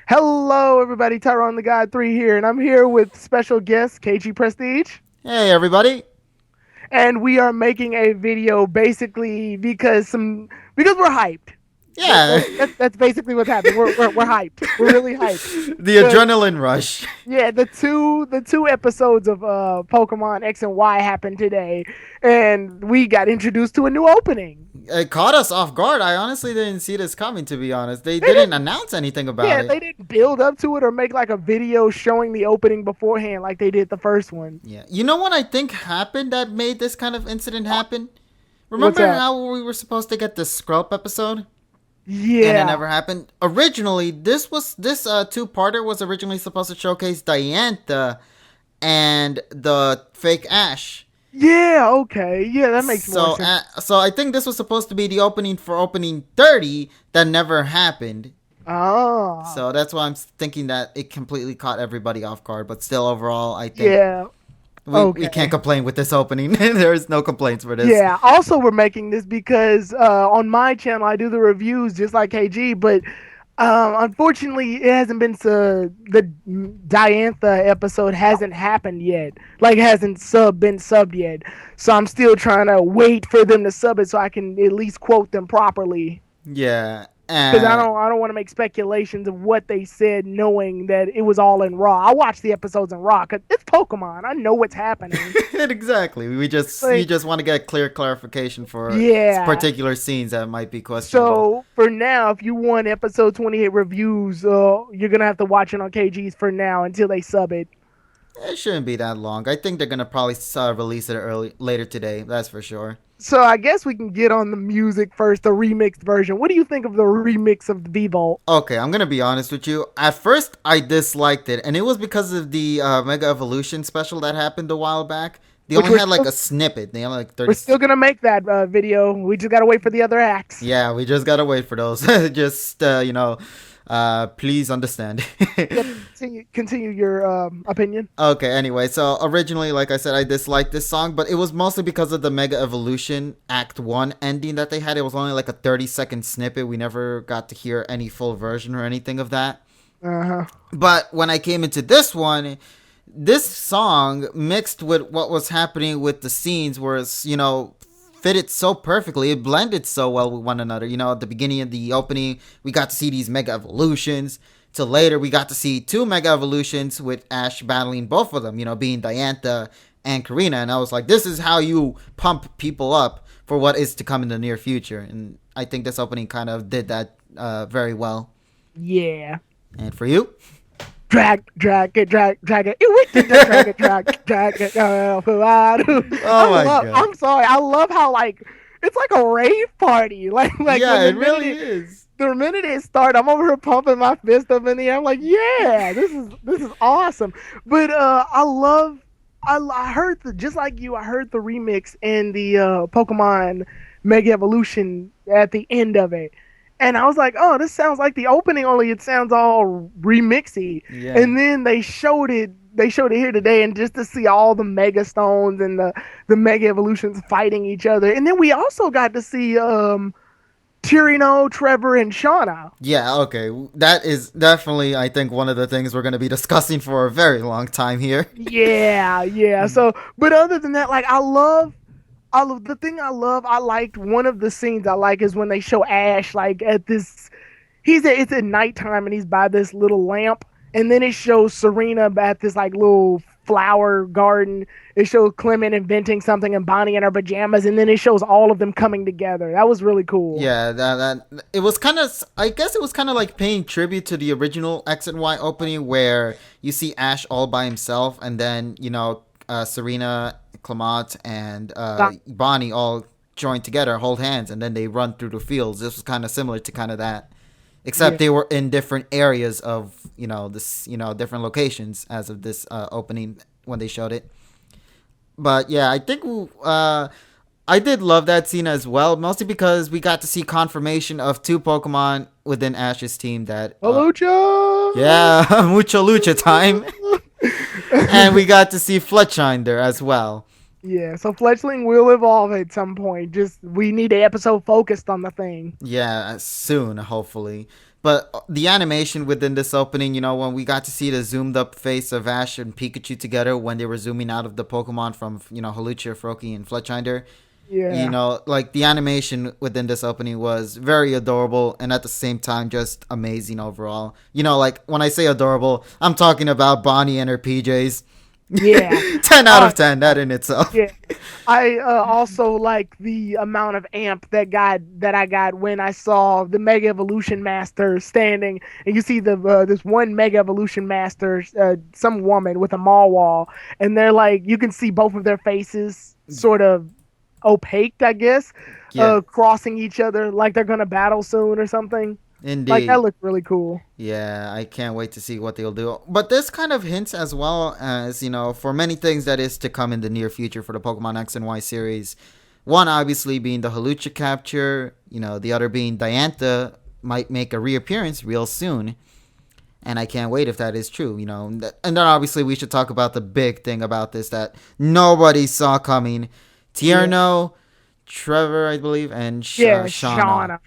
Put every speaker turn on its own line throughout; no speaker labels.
Hello, everybody. Tyrone the God 3 here, and I'm here with special guest KG Prestige.
Hey everybody.
And we are making a video basically because we're hyped. That,
Yeah.
that, that that's basically what's happening. We're hyped. We're really hyped.
The
The
adrenaline rush.
Yeah, the two episodes of Pokemon X and Y happened today, and we got introduced to a new opening.
It caught us off guard. I honestly didn't see this coming, to be honest. They
They
didn't
didn't
announce anything about
Yeah,
it.
they didn't build up to it or make like a video showing the opening beforehand like they did the first one.
Yeah. You know what I think happened that made this kind of incident happen?
What's
Remember
that?
how we were supposed to get the Scrub episode? And it
Yeah.
never happened? Originally, this two-parter was originally supposed to showcase Diantha and the fake Ash.
Yeah, okay. Yeah, that makes more
So,
sense.
so I think this was supposed to be the opening for opening 30 that never happened.
Ah.
So that's why I'm thinking that it completely caught everybody off guard. But still, overall, I think
Yeah.
we can't
Okay.
complain with this opening. There's no complaints for this.
Yeah. Also, we're making this because on my channel I do the reviews just like KG, but unfortunately it hasn't been the Diantha episode hasn't happened yet. Like hasn't been subbed yet. So I'm still trying to wait for them to sub it so I can at least quote them properly.
Yeah.
Because I don't want to make speculations of what they said, knowing that it was all in Raw. I watch the episodes in Raw because it's Pokemon. I know what's happening.
Exactly. You
Like,
just want to get clear clarification for
yeah.
particular scenes that might be questionable.
So for now, if you want episode 28 reviews, you're gonna have to watch it on KG's for now until they sub it.
It shouldn't be that long. I think they're gonna probably release it later today. That's for sure.
So I guess we can get on the music first, the remixed version. What do you think of the remix of the V-Volt?
Okay, I'm gonna be honest with you. At first, I disliked it, and it was because of the Mega Evolution special that happened a while back. They
Which
only had like a snippet. They only like
we're
30.
still gonna make that video. We just gotta wait for the other acts.
Yeah, we just gotta wait for those. Just please understand.
Yep. Continue your opinion.
Okay, anyway, so originally, like I said, I disliked this song, but it was mostly because of the Mega Evolution Act 1 ending that they had. It was only like a 30-second snippet. We never got to hear any full version or anything of that.
Uh huh.
But when I came into this one, this song mixed with what was happening with the scenes was, fitted so perfectly. It blended so well with one another. At the beginning of the opening, we got to see these Mega Evolutions. Till later, we got to see two Mega Evolutions with Ash battling both of them, being Diantha and Karina. And I was like, this is how you pump people up for what is to come in the near future. And I think this opening kind of did that very well.
Yeah.
And for you?
Drag it. We did the drag it.
Oh my god.
I'm sorry. I love how like it's like a rave party. Like
Yeah,
when
it really is.
the minute it started, I'm over here pumping my fist up in the air. I'm like, yeah, this is awesome. But I love. I heard just like you. I heard the remix and the Pokemon Mega Evolution at the end of it. And I was like, oh, this sounds like the opening, only it sounds all remixy.
Yeah.
And then they showed it here today, and just to see all the Mega Stones and the Mega Evolutions fighting each other. And then we also got to see Tirino, Trevor, and Shauna.
Yeah, okay. That is definitely, I think, one of the things we're going to be discussing for a very long time here.
Yeah, yeah. So, but other than that, like I love the thing I love. I liked one of the scenes I like is when they show Ash like at this. It's at nighttime and he's by this little lamp, and then it shows Serena at this like little flower garden. It shows Clement inventing something and Bonnie in her pajamas, and then it shows all of them coming together. That was really cool.
Yeah, that it was kind of. I guess it was kind of like paying tribute to the original X and Y opening, where you see Ash all by himself, and then Serena, Clement, and Bonnie all join together, hold hands, and then they run through the fields. This was kind of similar to kind of that, except
Yeah.
they were in different areas of this different locations as of this opening when they showed it. But yeah, I think I did love that scene as well, mostly because we got to see confirmation of two Pokemon within Ash's team that
Lucha.
yeah, mucho lucha time, and we got to see Fletchine there as well.
Yeah, so Fletchling will evolve at some point. Just we need an episode focused on the thing.
Yeah, soon, hopefully. But the animation within this opening, when we got to see the zoomed up face of Ash and Pikachu together when they were zooming out of the Pokemon from, Hawlucha, Froakie, and Fletchinder,
Yeah.
like the animation within this opening was very adorable and at the same time just amazing overall. Like when I say adorable, I'm talking about Bonnie and her PJs.
Yeah.
10 out of 10, that in itself.
Yeah. I also like the amount of amp that I got when I saw the Mega Evolution Master standing, and you see this one Mega Evolution Master, some woman with a Mawile, and they're like, you can see both of their faces sort of opaque, I guess,
Yeah,
crossing each other like they're gonna battle soon or something. Like that
indeed.
looked really cool.
Yeah, I can't wait to see what they'll do. But this kind of hints as well as, for many things that is to come in the near future for the Pokemon X and Y series. One obviously being the Halucha capture, the other being Diantha might make a reappearance real soon. And I can't wait if that is true, And then obviously we should talk about the big thing about this that nobody saw coming.
Yeah.
Tierno, Trevor, I believe, and
Yeah,
Shauna.
Shauna.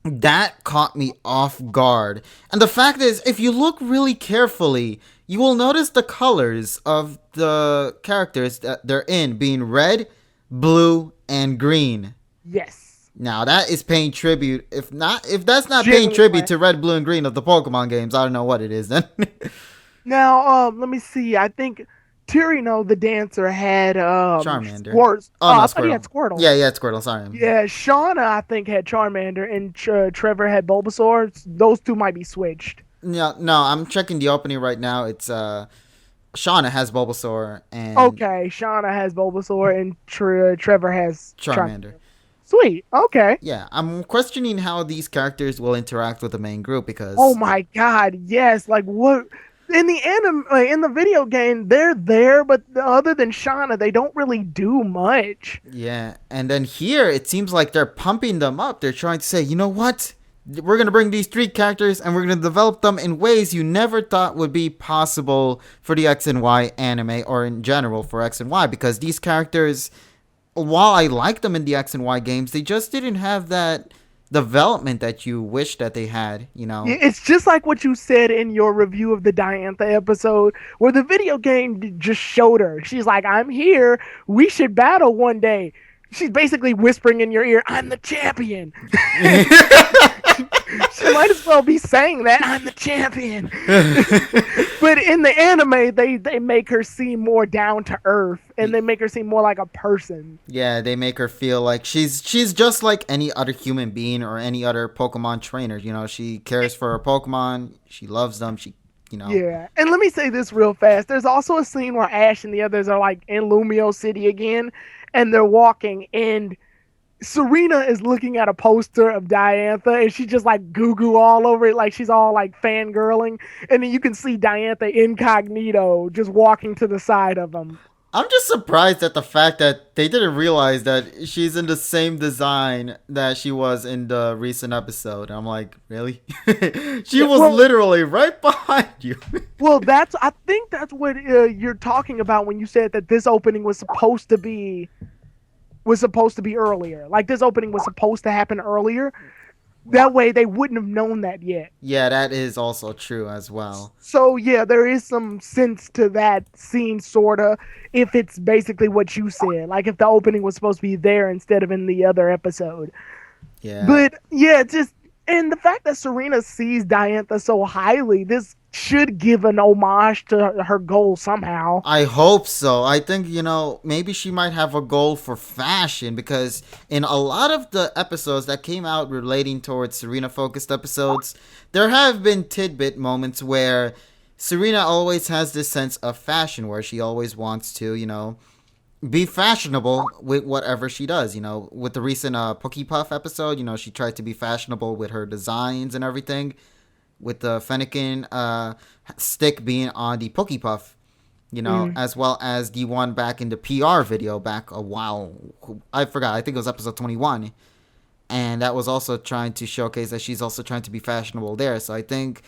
That caught me off guard. And the fact is, if you look really carefully, you will notice the colors of the characters that they're in being red, blue, and green.
Yes.
Now that is paying tribute. If that's not paying tribute
Genuine.
to red, blue, and green of the Pokemon games, I don't know what it is then.
Now, let me see. I think Tyrino the dancer had
Charmander.
Squirt.
Oh no,
I thought he had
Squirtle.
Squirtle.
Yeah, Squirtle. Sorry.
Yeah, Shauna I think had Charmander, and Trevor had Bulbasaur. Those two might be switched.
No, I'm checking the opening right now. It's Shauna has Bulbasaur and
Okay, Shauna has Bulbasaur, and Trevor has
Charmander.
Charmander. Sweet. Okay.
Yeah, I'm questioning how these characters will interact with the main group because
Oh my God. Yes. Like what? In the anime, in the video game, they're there, but other than Shauna, they don't really do much.
yeah, and then here it seems like they're pumping them up. They're trying to say, you know what? We're going to bring these three characters and we're going to develop them in ways you never thought would be possible for the X and Y anime or in general for X and Y because these characters, while I like them in the X and Y games, they just didn't have that development that you wish that they had.
It's just like what you said in your review of the Diantha episode, where the video game just showed her. She's like, I'm here. We should battle one day. She's basically whispering in your ear, I'm the champion. She might as well be saying that, I'm the champion. But in the anime, they make her seem more down to earth, and they make her seem more like a person.
Yeah, they make her feel like she's just like any other human being or any other Pokemon trainer. She cares for her Pokemon. She loves them.
Yeah, and let me say this real fast. There's also a scene where Ash and the others are like in Lumio City again, and they're walking, and Serena is looking at a poster of Diantha, and she just like goo all over it, like she's all like fangirling, and then you can see Diantha incognito just walking to the side of them.
I'm just surprised at the fact that they didn't realize that she's in the same design that she was in the recent episode. I'm like, really? She was literally right behind you.
Well, I think that's what you're talking about when you said that this opening was supposed to be earlier. Like this opening was supposed to happen earlier. That way they wouldn't have known that yet.
Yeah, that is also true as well.
So yeah, there is some sense to that scene, sorta. If it's basically what you said, like if the opening was supposed to be there instead of in the other episode.
Yeah.
But yeah, and the fact that Serena sees Diantha so highly, this should give an homage to her goal somehow.
I hope so. I think, maybe she might have a goal for fashion because in a lot of the episodes that came out relating towards Serena focused episodes, there have been tidbit moments where Serena always has this sense of fashion where she always wants to, be fashionable with whatever she does. With the recent Pokepuff episode, she tried to be fashionable with her designs and everything. With the Fennekin stick being on the Pokepuff, as well as the one back in the PR video back a while. I forgot. I think it was episode 21. And that was also trying to showcase that she's also trying to be fashionable there. So I think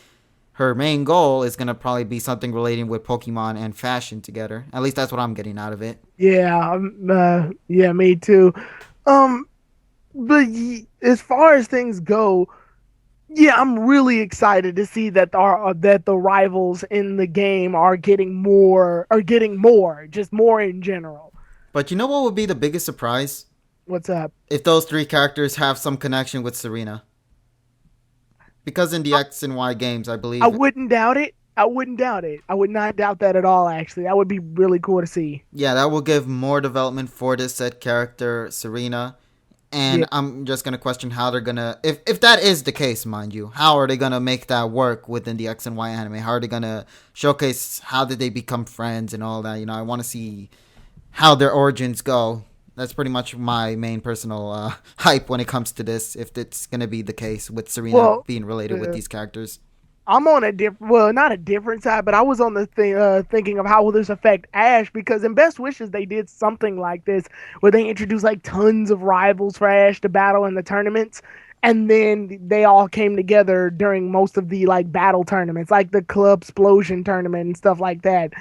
her main goal is going to probably be something relating with Pokemon and fashion together. At least that's what I'm getting out of it.
Yeah, yeah, me too. But as far as things go, Yeah, I'm really excited to see that that the rivals in the game are getting more, just more in general.
But you know what would be the biggest surprise?
What's up?
If those three characters have some connection with Serena. Because in the
I,
X and Y games, I
I
believe,
wouldn't doubt it. I wouldn't doubt it. I would not doubt that at all. Actually, that would be really cool to see.
yeah, that will give more development for this said character, Serena. And
Yeah.
I'm just gonna question how they're gonna, if that is the case, mind you, how are they gonna make that work within the X and Y anime? How are they gonna showcase how did they become friends and all that? You know, I want to see how their origins go. That's pretty much my main personal hype when it comes to this. If it's gonna be the case with Serena
Well,
being related with
uh,
these characters.
I'm on a different, well, not a different side, but I was on the thinking of how will this affect Ash because in Best Wishes they did something like this where they introduced like tons of rivals for Ash to battle in the tournaments, and then they all came together during most of the like battle tournaments, like the Club Explosion tournament and stuff like that,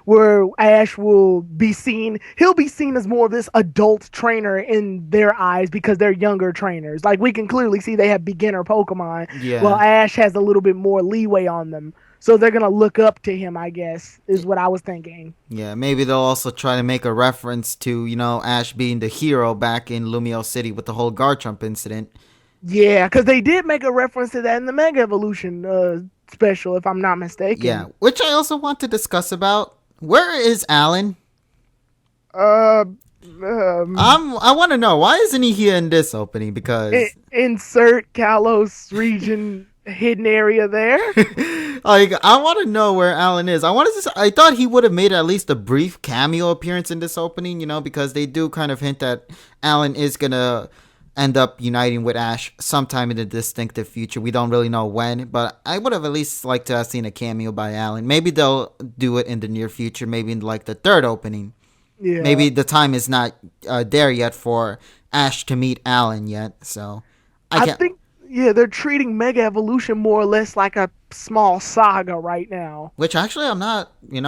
where Ash will be seen, he'll be seen as more of this adult trainer in their eyes because they're younger trainers. Like we can clearly see they have beginner Pokemon, while
Yeah.
Ash has a little bit more leeway on them. So they're gonna look up to him, I guess, is what I was thinking.
Yeah, maybe they'll also try to make a reference to, Ash being the hero back in Lumio City with the whole Garchomp incident.
Yeah, because they did make a reference to that in the Mega Evolution special, if I'm not
Yeah,
mistaken.
which I also want to discuss about. Where is Alan?
Uh, um,
I want to know why isn't he here in this opening? Because
insert Kalos region hidden area there.
like I want to know where Alan is. I thought he would have made at least a brief cameo appearance in this opening, because they do kind of hint that Alan is gonna end up uniting with Ash sometime in the distinctive future. We don't really know when, but I would have at least liked to have seen a cameo by Alan. Maybe they'll do it in the near future, maybe in like the third opening.
Yeah,
Maybe the time is not there yet for Ash to meet Alan yet, so I
I
can't.
think yeah they're treating Mega Evolution more or less like a small saga right now.
Which actually I'm not, in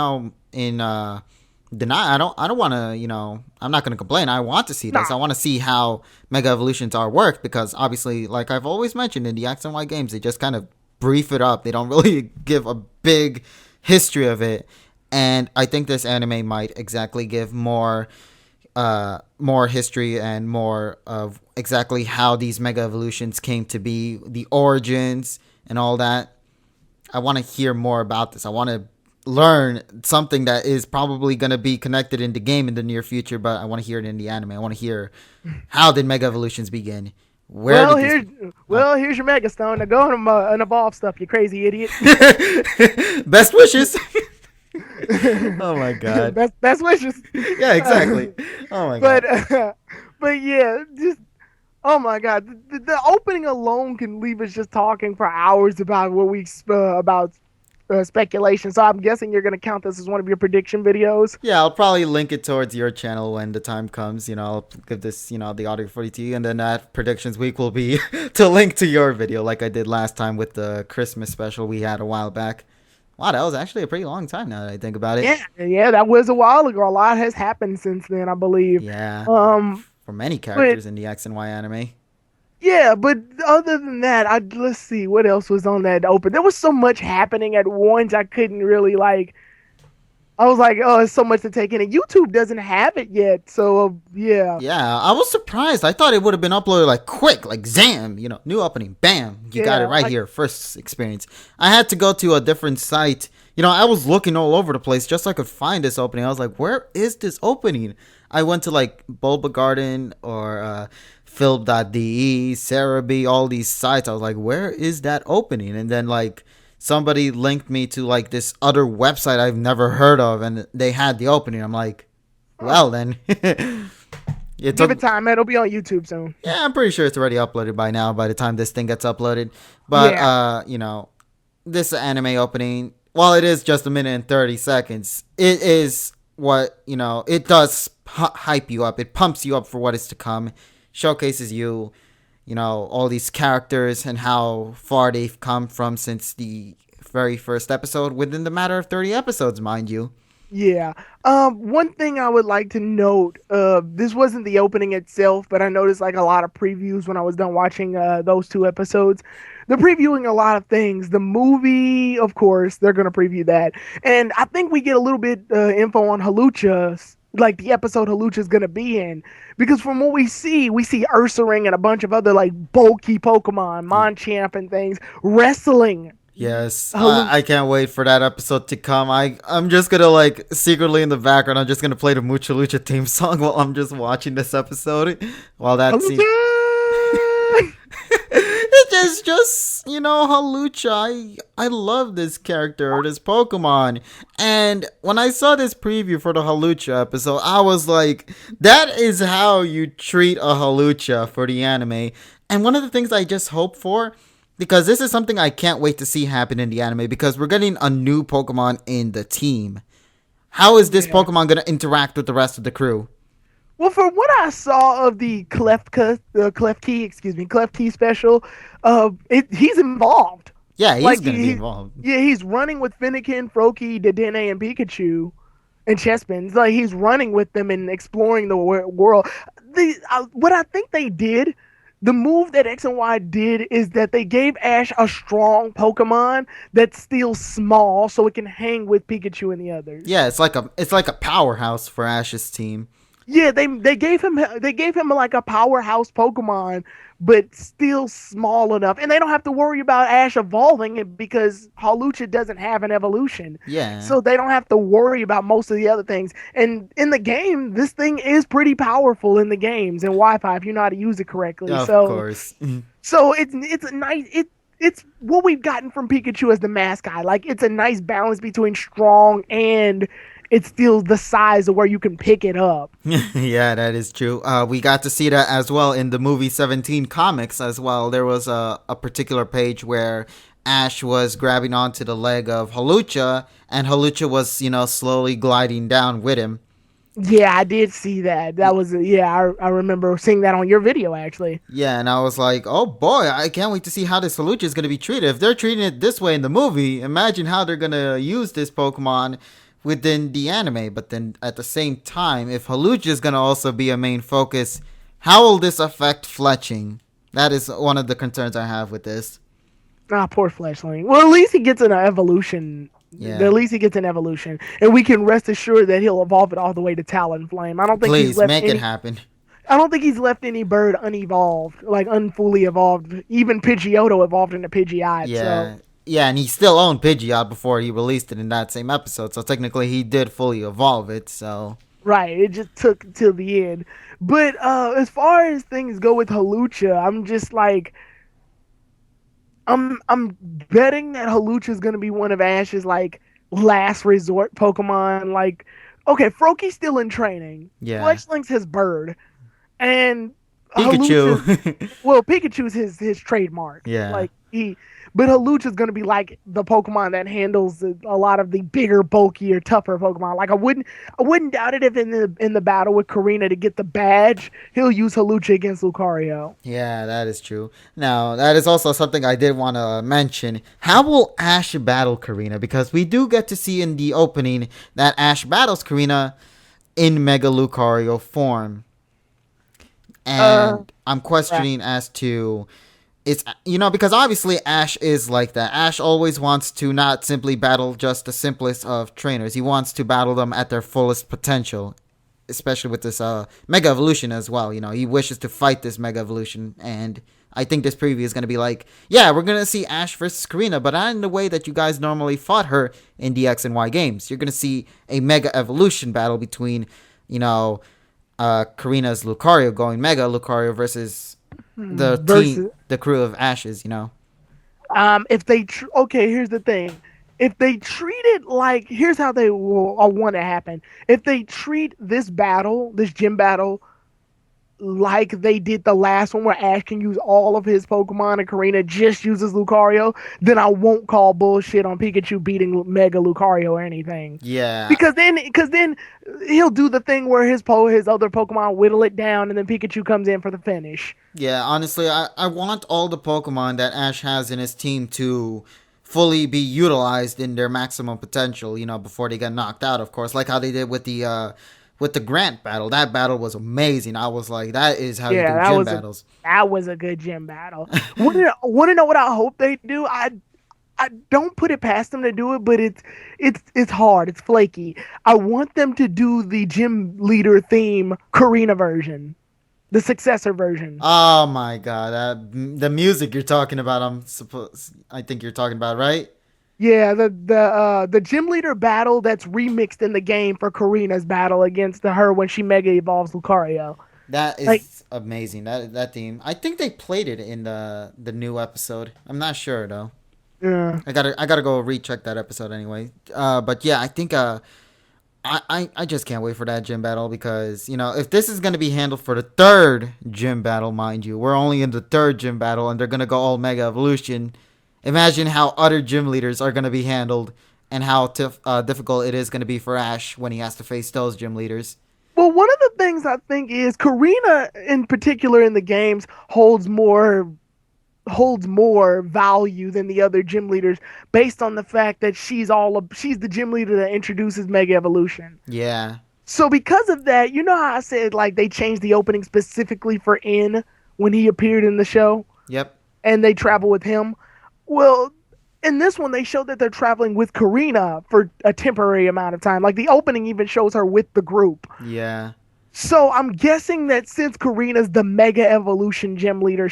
deny. I don't want to, I'm not going to complain. I want to see this.
Nah,
I want to see how Mega Evolutions are worked because obviously, like I've always mentioned in the X and Y games, they just kind of brief it up. They don't really give a big history of it. And I think this anime might exactly give more history and more of exactly how these Mega Evolutions came to be, the origins and all that. I want to hear more about this. I want to learn something that is probably going to be connected in the game in the near future, but I want to hear it in the anime. I want to hear how did Mega Evolutions begin? Where
well
did these?
here's here's your Mega Stone. Now go and evolve stuff, you crazy idiot.
Best wishes. Oh my god.
Best wishes.
Yeah, exactly. Oh my god.
but but yeah, just oh my god, the opening alone can leave us just talking for hours about what we about speculation. So I'm guessing you're gonna count this as one of your prediction videos.
Yeah, I'll probably link it towards your channel when the time comes. I'll give this, the audio for you to you, and then that predictions week will be to link to your video, like I did last time with the Christmas special we had a while back. Wow, that was actually a pretty long time now that I think about it.
Yeah, that was a while ago. A lot has happened since then, I believe.
Yeah,
Um,
for many
but
characters in the X and Y anime.
yeah, but other than that, let's see what else was on that open. There was so much happening at once. I couldn't really like. I was like, oh, it's so much to take in, and YouTube doesn't have it yet. So yeah,
Yeah, I was surprised. I thought it would have been uploaded like quick, like Zam, new opening, bam, you got it
yeah,
right
like
here, first experience. I had to go to a different site. I was looking all over the place just so I could find this opening. I was like, where is this opening? I went to like Bulba Garden or Phil.de, Cerebi, all these sites. I was like, where is that opening? And then like somebody linked me to like this other website I've never heard of, and they had the opening. I'm like,
huh,
well then. It
give it
took.
time, man. It'll be on YouTube soon.
Yeah, I'm pretty sure it's already uploaded by now. By the time this thing gets uploaded, but
Yeah,
this anime opening, while it is just a minute and 30 seconds, it is what It does hype you up. It pumps you up for what is to come. Showcases you, all these characters and how far they've come from since the very first episode. Within the matter of 30 episodes, mind you.
yeah. One thing I would like to note, this wasn't the opening itself, but I noticed like a lot of previews when I was done watching those two episodes. they're previewing a lot of things. The movie, of course, they're going to preview that, and I think we get a little bit info on Halucha, like the episode Halucha's going to be in, because from what we see Ursaring and a bunch of other like bulky Pokemon, Machamp and things wrestling.
Yes,
Halucha.
I can't wait for that episode to come. I'm just gonna like secretly in the background. I'm just gonna play the Mucha Lucha theme song while I'm just watching this episode. While that scene,
Halucha!
it's just Halucha. I love this character or this Pokemon, and when I saw this preview for the Halucha episode, I was like, that is how you treat a Halucha for the anime. And one of the things I just hope for, because this is something I can't wait to see happen in the anime, because we're getting a new Pokemon in the team. How is this Pokemon going to interact with the rest of the crew?
Well, from what I saw of the Klefki special, he's involved.
Yeah, he's
Like
going to be involved.
yeah, he's running with Fennekin, Froakie, Dedenne, and Pikachu, and Chespin. Like he's running with them and exploring the world. What I think they did, the move that X and Y did, is that they gave Ash a strong Pokemon that's still small, so it can hang with Pikachu and the others.
Yeah, it's like a powerhouse for Ash's team.
Yeah, they gave him like a powerhouse Pokemon, but still small enough, and they don't have to worry about Ash evolving it because Hawlucha doesn't have an evolution.
Yeah.
So they don't have to worry about most of the other things. And in the game, this thing is pretty powerful in the games and Wi-Fi if you know how to use it correctly.
Of
So
course.
so it's a nice it's what we've gotten from Pikachu as the mascot. Like it's a nice balance between strong and it's still the size of where you can pick it up.
Yeah, that is true. We got to see that as well in the movie 17 comics as well. There was a particular page where Ash was grabbing onto the leg of Hawlucha, and Hawlucha was, slowly gliding down with him.
Yeah, I did see that. That was I remember seeing that on your video actually.
Yeah, and I was like, oh boy, I can't wait to see how this Hawlucha is going to be treated. If they're treating it this way in the movie, imagine how they're going to use this Pokemon within the anime. But then at the same time, if Hawlucha is going to also be a main focus, how will this affect fletching? That is one of the concerns I have with this.
Ah, poor Fletchling. Well, at least he gets an evolution.
Yeah.
At least he gets an evolution, and we can rest assured that he'll evolve it all the way to Talonflame. I don't think
Please make it happen.
I don't think he's left any bird unevolved, like unfully evolved. Even Pidgeotto evolved into Pidgeot.
Yeah.
So.
Yeah, and he still owned Pidgeot before he released it in that same episode, so technically he did fully evolve it, so...
Right, it just took till the end. But as far as things go with Hawlucha, I'm just like... I'm betting that Hawlucha is going to be one of Ash's, like, last resort Pokemon. Like, okay, Froakie's still in training.
Yeah.
Fletchling's his bird. And...
Pikachu.
Pikachu's his trademark.
Yeah.
But Hawlucha's gonna be like the Pokemon that handles a lot of the bigger, bulkier, tougher Pokemon. Like I wouldn't doubt it if in the battle with Karina to get the badge, he'll use Hawlucha against Lucario.
Yeah, that is true. Now, that is also something I did want to mention. How will Ash battle Karina? Because we do get to see in the opening that Ash battles Karina in Mega Lucario form. And I'm questioning as to... It's because obviously Ash is like that. Ash always wants to not simply battle just the simplest of trainers. He wants to battle them at their fullest potential, especially with this Mega Evolution as well. He wishes to fight this Mega Evolution, and I think this preview is going to be like, yeah, we're going to see Ash versus Karina, but not in the way that you guys normally fought her in the X and Y games. You're going to see a Mega Evolution battle between, Karina's Lucario going Mega Lucario versus the crew of Ashes,
If they here's the thing. If they treat it like, here's how they will want to happen. If they treat this gym battle, like they did the last one where Ash can use all of his Pokemon and Karina just uses Lucario, then I won't call bullshit on Pikachu beating Mega Lucario or anything.
Yeah.
Because then he'll do the thing where his other Pokemon whittle it down and then Pikachu comes in for the finish.
Yeah, honestly, I want all the Pokemon that Ash has in his team to fully be utilized in their maximum potential, before they get knocked out, of course. Like how they did with the with the Grant battle. That battle was amazing. I was like, that is how you
Yeah,
do gym battles.
that was a good gym battle. Want to know what I hope they do? I don't put it past them to do it, but it's hard. It's flaky. I want them to do the gym leader theme Karina version, the successor version.
Oh my god, the music you're talking about, I think you're talking about, right?
Yeah, the gym leader battle that's remixed in the game for Karina's battle against her when she mega evolves Lucario.
That
Like,
is amazing. That theme. I think they played it in the new episode. I'm not sure though.
yeah.
I gotta go recheck that episode anyway. But yeah, I think I just can't wait for that gym battle because if this is gonna be handled for the third gym battle, mind you, we're only in the third gym battle and they're gonna go all Mega Evolution. Imagine how other gym leaders are gonna be handled and how difficult it is gonna be for Ash when he has to face those gym leaders.
Well, one of the things I think is Karina, in particular in the games, holds more value than the other gym leaders based on the fact that she's the gym leader that introduces Mega Evolution.
Yeah.
So because of that, you know how I said like they changed the opening specifically for N when he appeared in the show
Yep.
and they travel with him. Well, in this one they show that they're traveling with Karina for a temporary amount of time. Like the opening even shows her with the group.
Yeah.
So I'm guessing that since Karina's the Mega Evolution gym leader,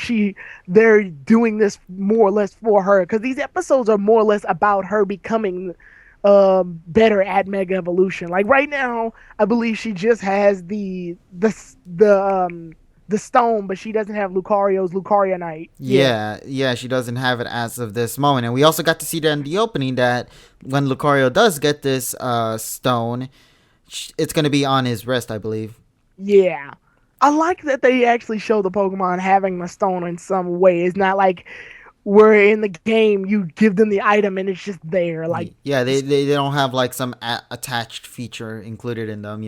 they're doing this more or less for her because these episodes are more or less about her becoming better at Mega Evolution. Like right now, I believe she just has the stone, but she doesn't have Lucario's Lucarionite.
Yeah, she doesn't have it as of this moment. And we also got to see that in the opening that when Lucario does get this stone, it's going to be on his wrist, I believe.
Yeah. I like that they actually show the Pokemon having the stone in some way. It's not like where in the game you give them the item and it's just there. Like,
Yeah, they don't have like some attached feature included in them.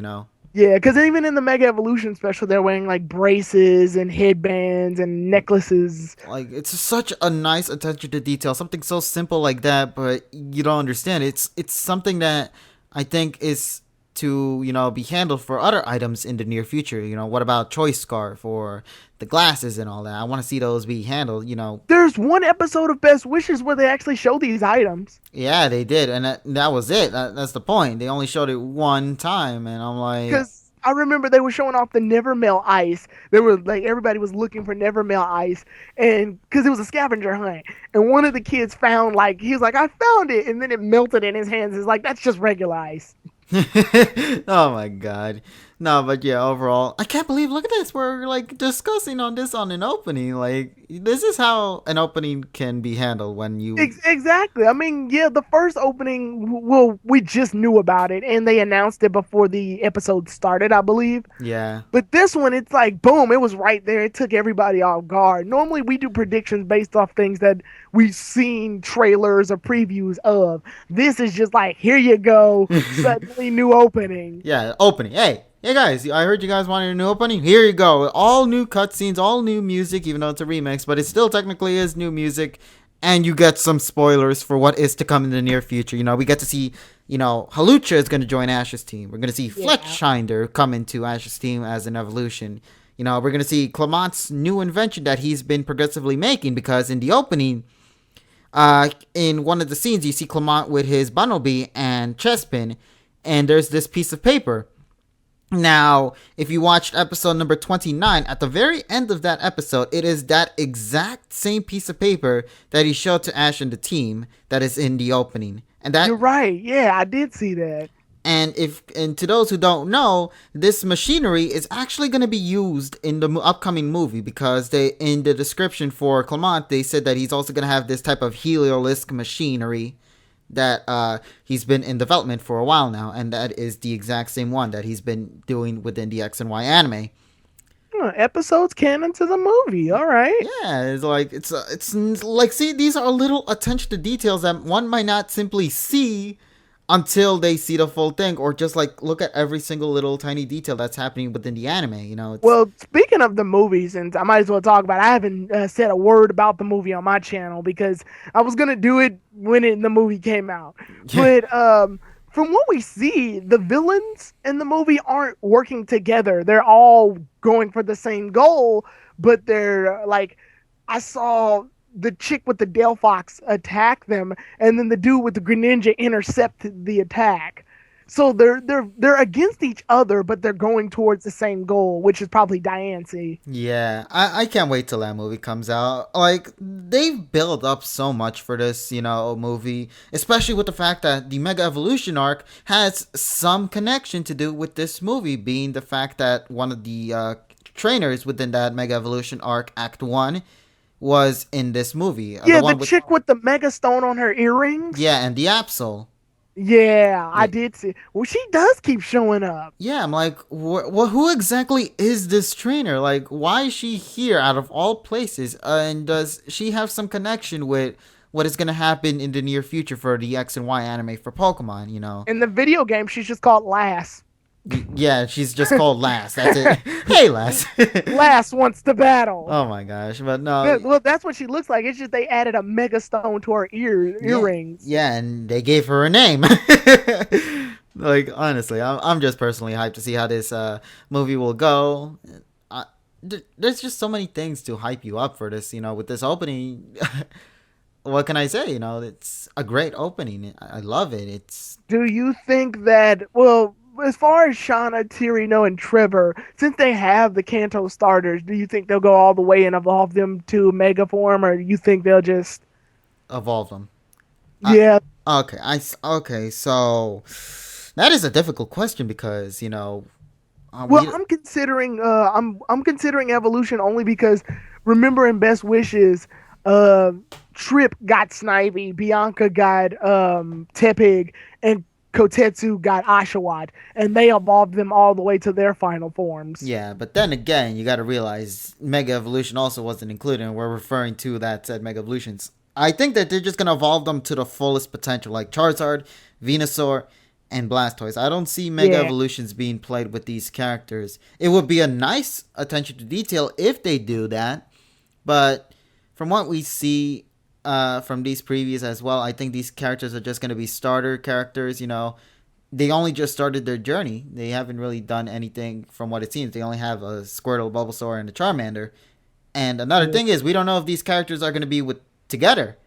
yeah, because even in the Mega Evolution special, they're wearing like braces and headbands and necklaces.
Like it's such a nice attention to detail, something so simple like that, but you don't understand. It's something that I think is to be handled for other items in the near future. What about Choice Scarf or the glasses and all that? I want to see those be handled.
There's one episode of Best Wishes where they actually show these items.
Yeah, they did, and that was it. That's the point. They only showed it one time, and I'm like,
Because I remember they were showing off the Nevermail Ice. They were like everybody was looking for Nevermail Ice, and because it was a scavenger hunt, and one of the kids found he was like, I found it, and then it melted in his hands. It's like that's just regular ice.
oh my god. No, but yeah, overall, I can't believe, look at this. We're like discussing on this on an opening. Like, this is how an opening can be handled when you.
Exactly. I mean, yeah, the first opening, well, we just knew about it, and they announced it before the episode started, I believe.
Yeah.
But this one, it's like, boom, it was right there. It took everybody off guard. Normally, we do predictions based off things that we've seen trailers or previews of. This is just like, here you go, suddenly new opening.
Yeah, opening. Hey guys, I heard you guys wanted a new opening. Here you go. All new cutscenes, all new music, even though it's a remix, but it still technically is new music. And you get some spoilers for what is to come in the near future. We get to see, Halucha is going to join Ash's team. We're going to see Fletchinder come into Ash's team as an evolution. We're going to see Clamont's new invention that he's been progressively making because in the opening, in one of the scenes, you see Clamont with his Bunnelby and Chespin, and there's this piece of paper. Now, if you watched episode number 29, at the very end of that episode, it is that exact same piece of paper that he showed to Ash and the team that is in the opening. And that
You're right. Yeah, I did see that.
And to those who don't know, this machinery is actually going to be used in the upcoming movie because in the description for Clement, they said that he's also going to have this type of Heliolisk machinery that he's been in development for a while now, and that is the exact same one that he's been doing within the X and Y anime.
Episodes canon to the movie. All right.
Yeah, it's like see, these are little attention to details that one might not simply see until they see the full thing, or just like look at every single little tiny detail that's happening within the anime.
Well, speaking of the movies, and I might as well talk about it, I haven't said a word about the movie on my channel because I was gonna do it when the movie came out. But from what we see, the villains in the movie aren't working together. They're all going for the same goal, but they're like, I saw the chick with the Delphox attack them, and then the dude with the Greninja intercept the attack. So they're against each other, but they're going towards the same goal, which is probably Diancie.
Yeah, I can't wait till that movie comes out. Like, they've built up so much for this, movie, especially with the fact that the Mega Evolution arc has some connection to do with this movie, being the fact that one of the trainers within that Mega Evolution arc, Act 1, was in this movie.
Yeah, the chick with the Mega Stone on her earrings.
Yeah, and the Absol.
Yeah, I
Yeah.
did see. Well, she does keep showing up.
Yeah, I'm like, who exactly is this trainer? Like, why is she here out of all places? And does she have some connection with what is going to happen in the near future for the X and Y anime for Pokemon?
In the video game, she's just called Lass.
Yeah, she's just called Lass. That's it. Hey, Lass.
Lass wants to battle.
Oh my gosh, but no.
Well, that's what she looks like. It's just they added a Mega Stone to her earrings.
Yeah, and they gave her a name. Like, honestly, I'm just personally hyped to see how this movie will go. There's just so many things to hype you up for this, with this opening. What can I say? It's a great opening. I love it.
Do you think that, well, as far as Shauna, Tirino, and Trevor, since they have the Kanto starters, do you think they'll go all the way and evolve them to Mega Form, or do you think they'll just
evolve them.
Yeah.
Okay. Okay. So that is a difficult question because
Well, I'm considering I'm considering evolution only because remember in Best Wishes, uh Trip got Snivy, Bianca got Tepig, and Kotetsu got Oshawott, and they evolved them all the way to their final forms.
Yeah, but then again, you got to realize Mega Evolution also wasn't included, and we're referring to that said Mega Evolutions. I think that they're just gonna evolve them to the fullest potential, like Charizard, Venusaur, and Blastoise. I don't see Mega Evolutions being played with these characters. It would be a nice attention to detail if they do that, but from what we see from these previews as well, I think these characters are just gonna be starter characters. They only just started their journey. They haven't really done anything from what it seems. They only have a Squirtle, Bulbasaur, and a Charmander. And another thing is, we don't know if these characters are going to be together.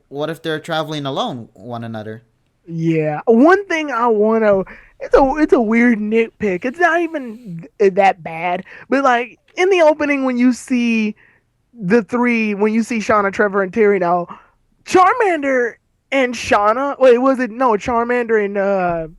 What if they're traveling alone one another?
Yeah. One thing I want to it's a weird nitpick. It's not even that bad, but like in the opening when you see when you see Shauna, Trevor, and Tirino, Charmander and Shauna. Wait, was it no Charmander and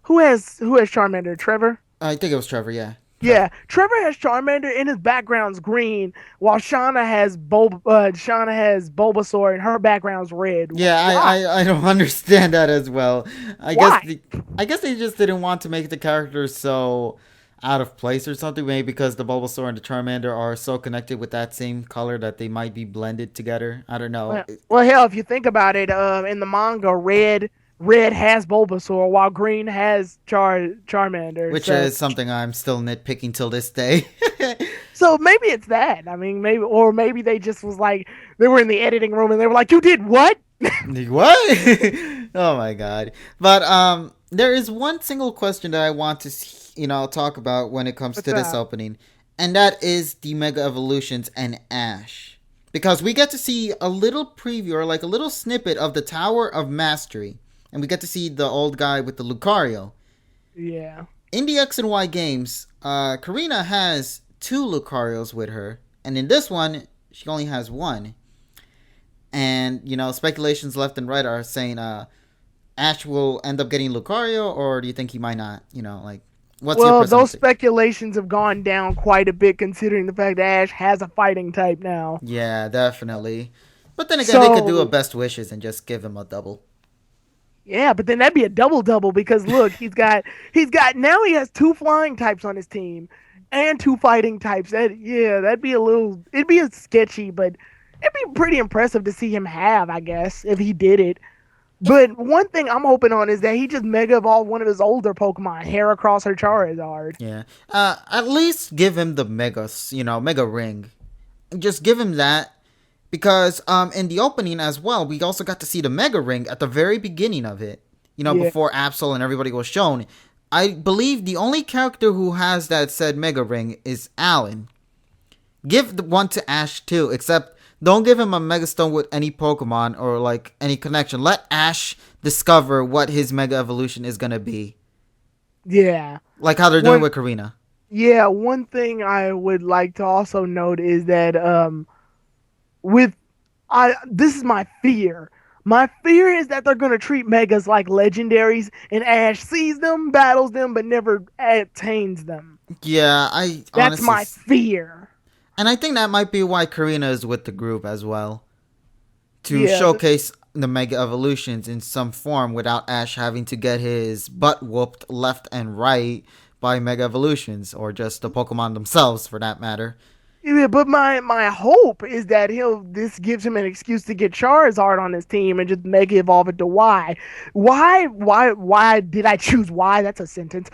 who has Charmander? Trevor.
I think it was Trevor. Yeah.
Yeah, Trevor has Charmander and his background's green, while Shauna has Bulbasaur and her background's red.
Yeah, I don't understand that as well. I guess they just didn't want to make the characters so out of place or something. Maybe because the Bulbasaur and the Charmander are so connected with that same color that they might be blended together. I don't know.
Well, hell, if you think about it, in the manga, Red has Bulbasaur while Green has Charmander.
Which is something I'm still nitpicking till this day.
So maybe it's that. I mean, maybe they just was like, they were in the editing room and they were like, you did what?
What? Oh my god. But there is one single question that I want to talk about when it comes to this opening. And that is the Mega Evolutions and Ash. Because we get to see a little preview or like a little snippet of the Tower of Mastery. And we get to see the old guy with the Lucario.
Yeah.
In the X and Y games, Karina has 2 Lucarios with her. And in this one, she only has 1. And, speculations left and right are saying Ash will end up getting Lucario, or do you think he might not? What's your perception?
Those speculations have gone down quite a bit considering the fact that Ash has a fighting type now.
Yeah, definitely. But then again, they could do a Best Wishes and just give him a double.
Yeah, but then that'd be a double because look, he has 2 flying types on his team and 2 fighting types. It'd be a sketchy, but it'd be pretty impressive to see him have, I guess, if he did it. But one thing I'm hoping on is that he just mega evolved one of his older Pokemon, Heracross or Charizard.
Yeah. At least give him the Mega Ring. Just give him that. Because in the opening as well, we also got to see the Mega Ring at the very beginning of it.
Yeah.
before Absol and everybody was shown. I believe the only character who has that said Mega Ring is Alan. Give the one to Ash too, except don't give him a Mega Stone with any Pokemon or like any connection. Let Ash discover what his Mega Evolution is gonna be,
Yeah.
like how they're doing
One
with Karina.
yeah, one thing I would like to also note is that with I this is my fear. My fear is that they're going to treat megas like legendaries and Ash sees them, battles them, but never attains them.
Yeah, I
That's
honestly,
my fear.
and I think that might be why Karina is with the group as well, to
Yeah,
showcase the Mega Evolutions in some form without Ash having to get his butt whooped left and right by Mega Evolutions or just the Pokemon themselves for that matter.
yeah, but my hope is that this gives him an excuse to get Charizard on his team and just make it evolve into Y. Why did I choose Y? That's a sentence.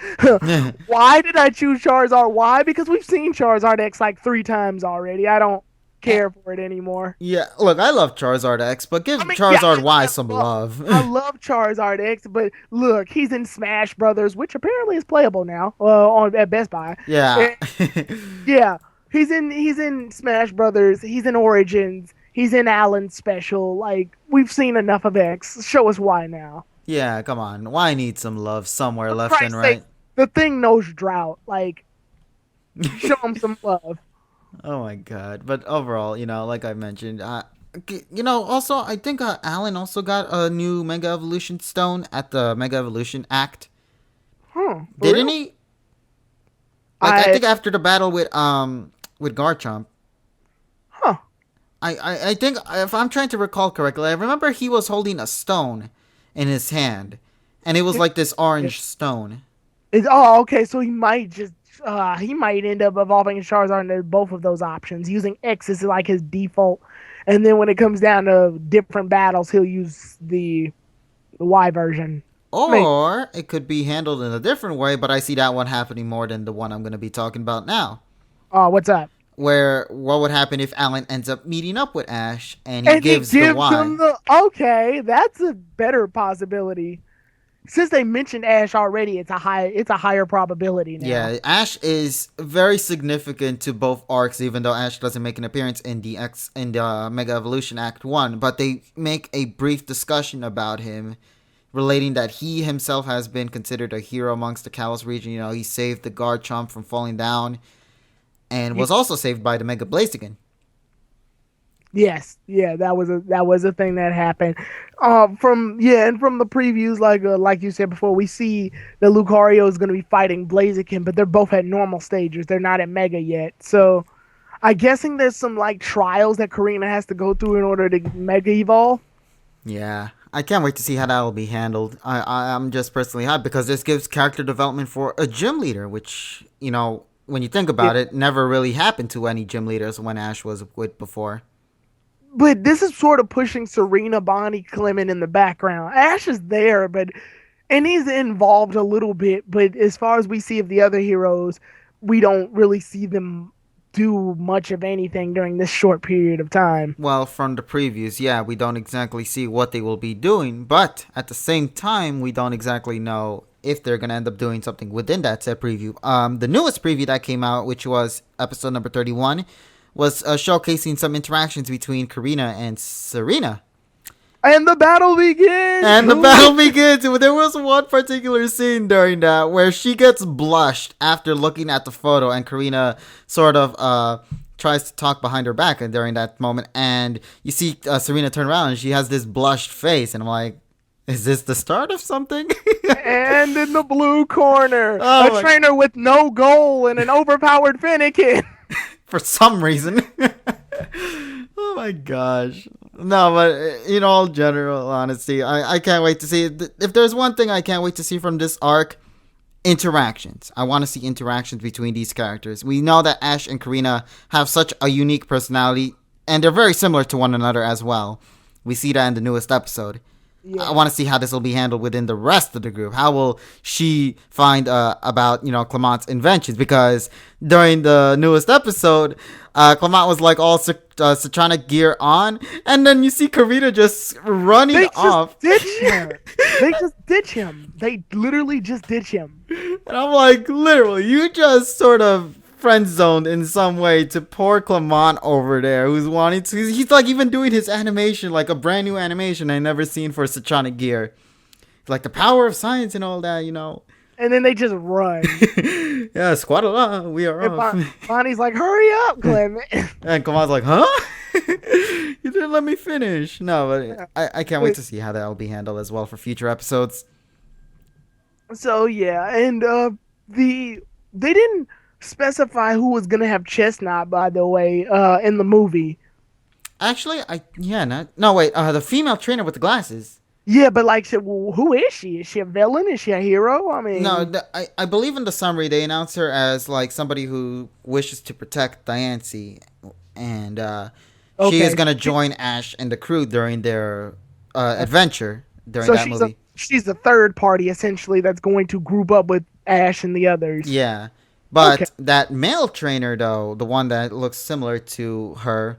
Why did I choose Charizard Y? Because we've seen Charizard X like 3 times already. I don't care for it anymore.
Yeah, look, I love Charizard X, but give
I mean, yeah,
Charizard Y some love.
I love Charizard X, but look, he's in Smash Brothers, which apparently is playable now on at Best Buy.
Yeah.
Yeah, he's in Smash Brothers. He's in Origins. He's in Alan's Special. Like we've seen enough of X. Show us why now.
Yeah, come on. Y needs some love somewhere
For
left and
Christ's
right.
sake, the thing knows drought. Like show him some love.
Oh my god. But overall, like I mentioned, also, I think Alan also got a new Mega Evolution Stone at the Mega Evolution Act.
Huh? For
Didn't
real?
he? Like, I think after the battle with Garchomp.
Huh?
I think, if I'm trying to recall correctly, I remember he was holding a stone in his hand. And it was like this orange stone.
Oh, okay. So he might end up evolving his Charizard into both of those options, using X as like his default, and then when it comes down to different battles, he'll use the Y version.
Or it could be handled in a different way, but I see that one happening more than the one I'm going to be talking about now.
Oh, what's up?
Where what would happen if Alan ends up meeting up with Ash and he
And
gives
he
the
gives
Y?
him the okay. That's a better possibility. Since they mentioned Ash already, it's a higher probability now.
Yeah, Ash is very significant to both arcs, even though Ash doesn't make an appearance in the Mega Evolution Act 1, but they make a brief discussion about him, relating that he himself has been considered a hero amongst the Kalos region. He saved the Garchomp from falling down and was also saved by the Mega Blaziken.
Yes, yeah, that was a thing that happened. And from the previews, like you said before, we see that Lucario is going to be fighting Blaziken, but they're both at normal stages. They're not at Mega yet. So, I'm guessing there's some like trials that Karina has to go through in order to Mega evolve.
Yeah, I can't wait to see how that will be handled. I'm just personally hyped because this gives character development for a gym leader, which, when you think about it, never really happened to any gym leaders when Ash was with before.
But this is sort of pushing Serena, Bonnie, Clement in the background. Ash is there, and he's involved a little bit. But as far as we see of the other heroes, we don't really see them do much of anything during this short period of time.
Well, from the previews, yeah, we don't exactly see what they will be doing, but at the same time, we don't exactly know if they're going to end up doing something within that set preview. The newest preview that came out, which was episode number 31, was showcasing some interactions between Karina and Serena.
And the battle begins!
And the battle begins. There was one particular scene during that where she gets blushed after looking at the photo, and Karina sort of tries to talk behind her back during that moment, and you see Serena turn around and she has this blushed face, and I'm like, is this the start of something?
And in the blue corner,
Oh
a trainer with no goal and an overpowered Fennekin.
For some reason. Oh my gosh. No, but in all general honesty, I can't wait to see it. If there's one thing I can't wait to see from this arc, interactions. I want to see interactions between these characters. We know that Ash and Karina have such a unique personality, and they're very similar to one another as well. We see that in the newest episode. I
Yeah.
want to see how this will be handled within the rest of the group. How will she find about Clamont's inventions? Because during the newest episode, Clamont was like all Citronic gear on, and then you see Karita just running
They just
off.
ditch her. They just ditch him. They literally just ditch him.
And I'm like, literally, you just sort of friend zoned in some way to poor Clement over there, who's wanting to. He's like even doing his animation, like a brand new animation I never seen for Citronic gear, like the power of science and all that.
And then they just run.
Yeah, squad along, we are
And
off.
Bonnie's like, hurry up, Clement.
And Clement's like, huh? You didn't let me finish. No, but I can't wait to see how that'll be handled as well for future episodes.
So yeah, and they didn't specify who was gonna have Chestnut, by the way, in the movie.
Actually, no, wait, the female trainer with the glasses.
Yeah, but like, who is she? Is she a villain? Is she a hero? I
No,
mean,
I believe in the summary they announce her as like somebody who wishes to protect Diancie, and she is
okay.
gonna join Ash and the crew during their adventure during
So
that movie.
she's the third party essentially that's going to group up with Ash and the others.
Yeah,
Okay.
but that male trainer though, the one that looks similar to her,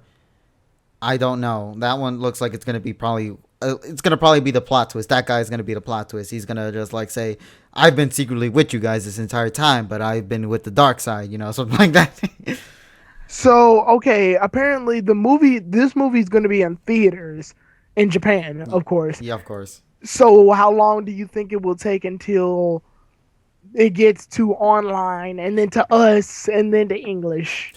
I don't know. That one looks like it's gonna be probably. It's gonna probably be the plot twist. That guy's gonna be the plot twist. He's gonna just like say, "I've been secretly with you guys this entire time, but I've been with the dark side," something like that.
So okay, apparently this movie's going to be in theaters in Japan, of course.
Yeah, of course.
So how long do you think it will take until it gets to online and then to us and then to English?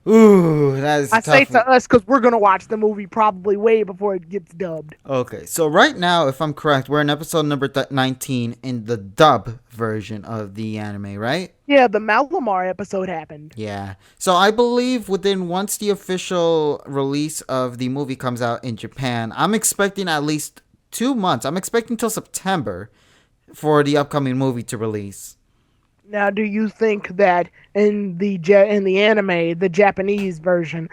Ooh, that is
I
a
say
tough one.
to us because we're gonna watch the movie probably way before it gets dubbed.
Okay, so right now, if I'm correct, we're in episode number 19 in the dub version of the anime, right?
Yeah, the Malamar episode happened.
Yeah. So I believe once the official release of the movie comes out in Japan, I'm expecting at least 2 months. I'm expecting till September for the upcoming movie to release.
Now, do you think that in the anime, the Japanese version,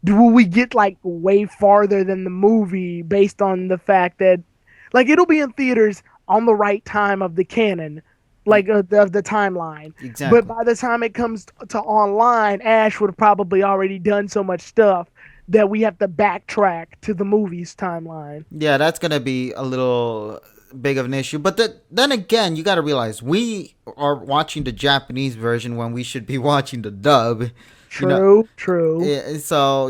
do we get like way farther than the movie based on the fact that like it'll be in theaters on the right time of the canon, like of the timeline. But
Exactly.
by the time it comes to online, Ash would have probably already done so much stuff that we have to backtrack to the movie's timeline.
Yeah, that's gonna be a little big of an issue. But then again, you got to realize we are watching the Japanese version when we should be watching the dub. You know,
True.
so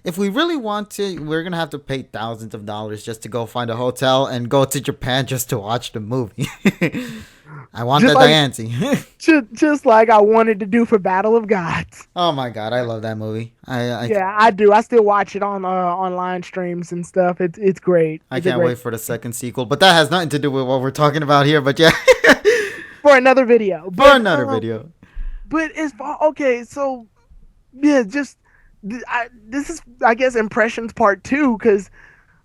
if we really want to, we're gonna have to pay thousands of dollars just to go find a hotel and go to Japan just to watch the movie. I want
Just
that
like
Diancie.
just like I wanted to do for Battle of Gods.
Oh my god, I love that movie.
Yeah, I do. I still watch it on online streams and stuff. It's great.
I
It's a
can't
great
wait for the second sequel. But that has nothing to do with what we're talking about here. But yeah,
for another video.
for another video.
But as far okay, so yeah, just this is I guess impressions part two because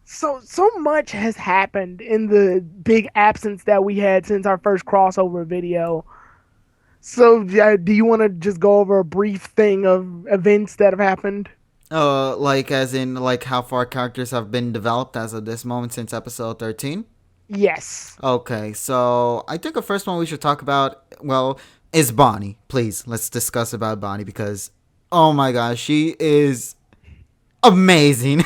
so much has happened in the big absence that we had since our first crossover video. So yeah, do you want to just go over a brief thing of events that have happened?
Like as in like how far characters have been developed as of this moment since episode 13.
Yes.
Okay, so I think the first one we should talk about, well, is Bonnie. Please, let's discuss about Bonnie because, oh my gosh, she is amazing.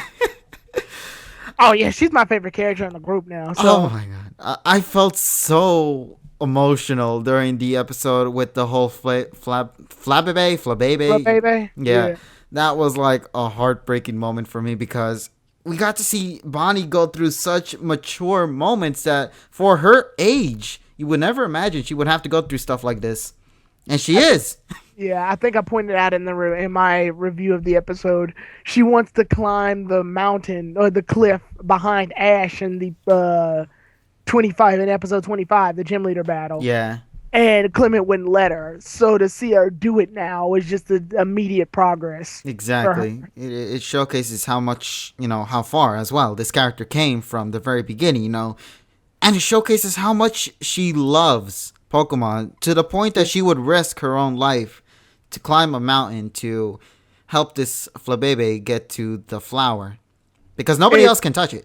Oh yeah, she's my favorite character in the group now. So
Oh my god, I felt so emotional during the episode with the whole Flabebe.
baby.
Yeah, that was like a heartbreaking moment for me because we got to see Bonnie go through such mature moments that for her age, you would never imagine she would have to go through stuff like this. And she is.
Yeah, I think I pointed out in in my review of the episode, she wants to climb the mountain or the cliff behind Ash in the 25 in episode 25, the gym leader battle.
Yeah.
And Clement wouldn't let her. So to see her do it now is just the immediate progress.
Exactly. It showcases how much, how far as well this character came from the very beginning, and it showcases how much she loves Pokemon to the point that she would risk her own life to climb a mountain to help this Flabebe get to the flower because nobody else can touch it.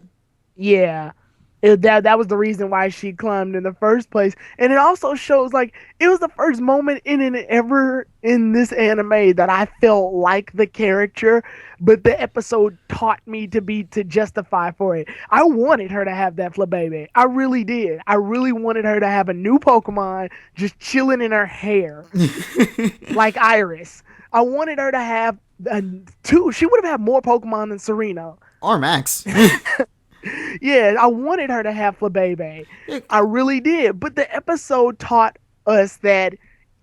Yeah. That was the reason why she climbed in the first place. And it also shows like it was the first moment in an ever in this anime that I felt like the character, but the episode taught me to justify for it. I wanted her to have that Flabebe. I really did. I really wanted her to have a new Pokemon just chilling in her hair, like Iris. I wanted her to have two. She would have had more Pokemon than Serena.
Or Max.
Yeah, I wanted her to have Flabebe. I really did. But the episode taught us that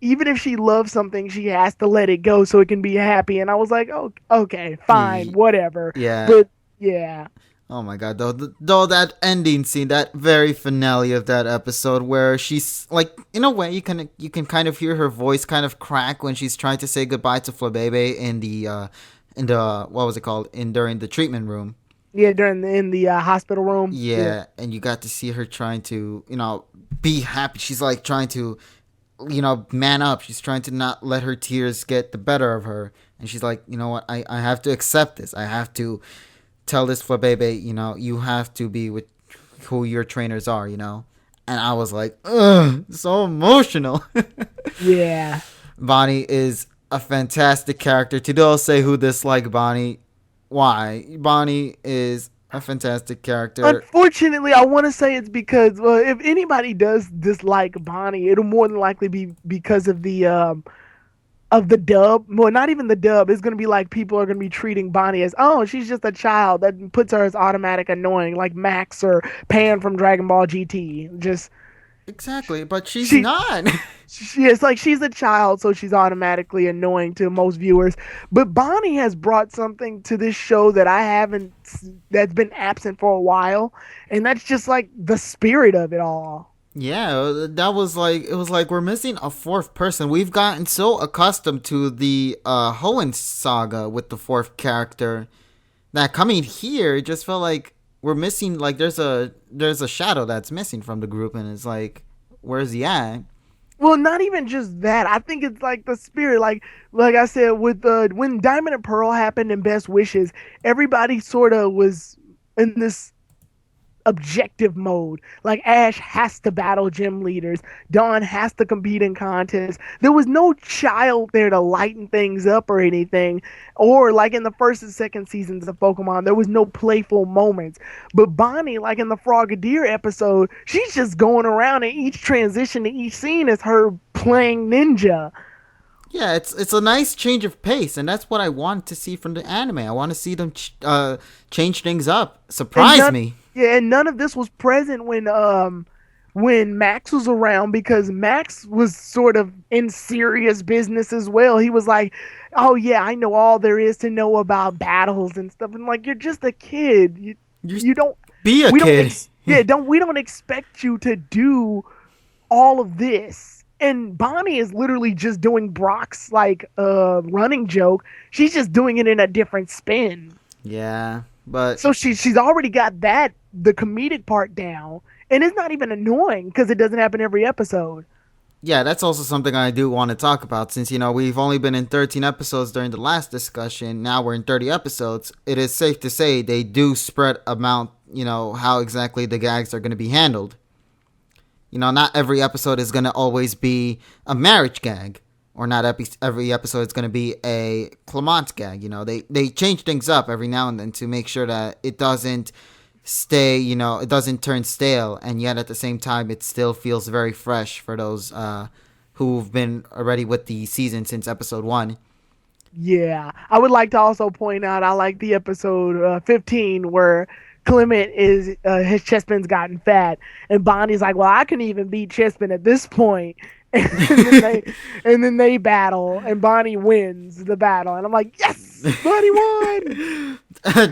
even if she loves something, she has to let it go so it can be happy. And I was like, oh, okay, fine, whatever.
Yeah.
But yeah.
Oh my god, though that ending scene, that very finale of that episode, where she's like, in a way, you can kind of hear her voice kind of crack when she's trying to say goodbye to Flabebe in the what was it called, in during the treatment room.
Yeah, in the hospital room.
Yeah, and you got to see her trying to, be happy. She's like trying to, man up. She's trying to not let her tears get the better of her. And she's like, you know what, I have to accept this. I have to tell this Flabebe, you have to be with who your trainers are, And I was like, ugh, so emotional.
Yeah.
Bonnie is a fantastic character. To those say who dislike Bonnie, why? Bonnie is a fantastic character.
Unfortunately, I want to say it's because if anybody does dislike Bonnie, it'll more than likely be because of the dub. Well, not even the dub. It's gonna be like people are gonna be treating Bonnie as, oh, she's just a child. That puts her as automatic annoying, like Max or Pan from Dragon Ball GT. Just
Exactly, but she's
she
not.
she is like she's a child, so she's automatically annoying to most viewers. But Bonnie has brought something to this show that I haven't, that's been absent for a while, and that's just like the spirit of it all.
Yeah, that was like, it was like we're missing a fourth person. We've gotten so accustomed to the Hoenn saga with the fourth character that coming here, it just felt like we're missing, like there's a shadow that's missing from the group, and it's like, where's he at?
Well, not even just that. I think it's like the spirit. Like I said, with when Diamond and Pearl happened in Best Wishes, everybody sort of was in this objective mode. Like Ash has to battle gym leaders. Dawn has to compete in contests. There was no child there to lighten things up or anything. Or like in the first and second seasons of Pokemon, there was no playful moments. But Bonnie, like in the Frogadier episode, she's just going around and each transition to each scene is her playing ninja.
Yeah, it's a nice change of pace, and that's what I want to see from the anime. I want to see them change things up, surprise me.
Yeah, and none of this was present when Max was around, because Max was sort of in serious business as well. He was like, "Oh yeah, I know all there is to know about battles and stuff." And like, you're just a kid. You don't
Be a
we
kid.
don't yeah, don't we don't expect you to do all of this. And Bonnie is literally just doing Brock's like running joke. She's just doing it in a different spin.
Yeah, but
So she's already got that, the comedic part down, and it's not even annoying because it doesn't happen every episode.
yeah, that's also something I do want to talk about, since we've only been in 13 episodes during the last discussion. Now we're in 30 episodes. It is safe to say they do spread amount, how exactly the gags are going to be handled. Not every episode is going to always be a marriage gag, or not every episode is going to be a Clement gag. They change things up every now and then to make sure that it doesn't stay, it doesn't turn stale, and yet at the same time it still feels very fresh for those who've been already with the season since episode 1.
Yeah, I would like to also point out I like the episode 15 where Clement is his chestman's gotten fat, and Bonnie's like, "Well, I can even beat Chestman at this point." And then they battle, and Bonnie wins the battle, and I'm like, "Yes, Bonnie won!"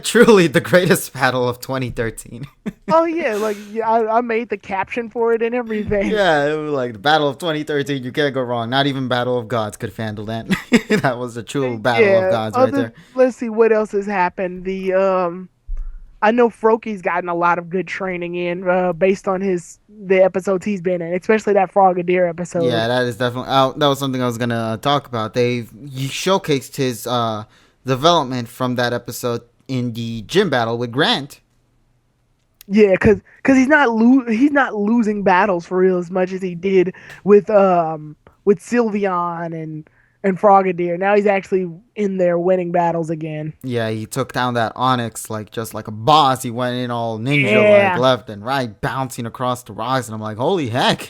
Truly the greatest battle of 2013.
Oh yeah, like yeah, I made the caption for it and everything.
Yeah, it was like the battle of 2013. You can't go wrong. Not even Battle of Gods could handle that. That was a true battle of gods right there.
Let's see what else has happened. I know Froaky's gotten a lot of good training in based on the episodes he's been in, especially that Frogadier episode.
Yeah, that is definitely that was something I was gonna talk about. They showcased his development from that episode in the gym battle with Grant.
Yeah, cause he's not losing battles for real as much as he did with Sylveon and Frogadier. Now he's actually in there winning battles again.
Yeah, he took down that Onyx like just like a boss. He went in all ninja like
Yeah,
left and right, bouncing across the rocks, and I'm like, holy heck!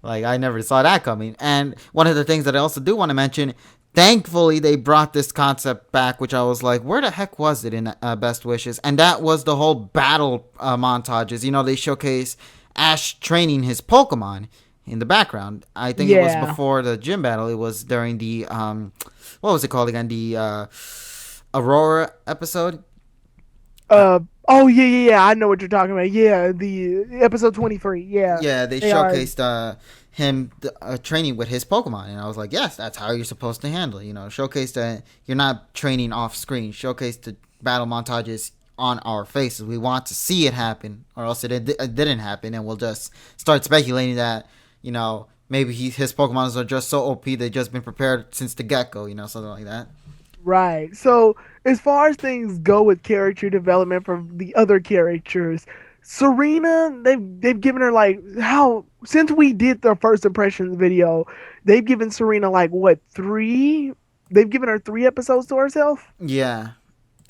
Like I never saw that coming. And one of the things that I also do want to mention, thankfully they brought this concept back, which I was like, where the heck was it in Best Wishes? And that was the whole battle montages. You know, they showcase Ash training his Pokemon in the background. I think it was
yeah.
before the gym battle. It was during the what was it called again? The Aurora episode. Uh,
Oh yeah, yeah, yeah. I know what you're talking about. Yeah, the episode 23. Yeah,
yeah, they
they are.
showcased him training with his Pokemon, and I was like, yes, that's how you're supposed to handle it. You know, showcase that you're not training off screen. Showcase the battle montages on our faces. We want to see it happen, or else it didn't happen, and we'll just start speculating that maybe his Pokemons are just so OP they've just been prepared since the get go. Something like that.
Right. So as far as things go with character development for the other characters, Serena, they've given her like how since we did the first impressions video, they've given Serena like what three? They've given her 3 episodes to herself.
Yeah,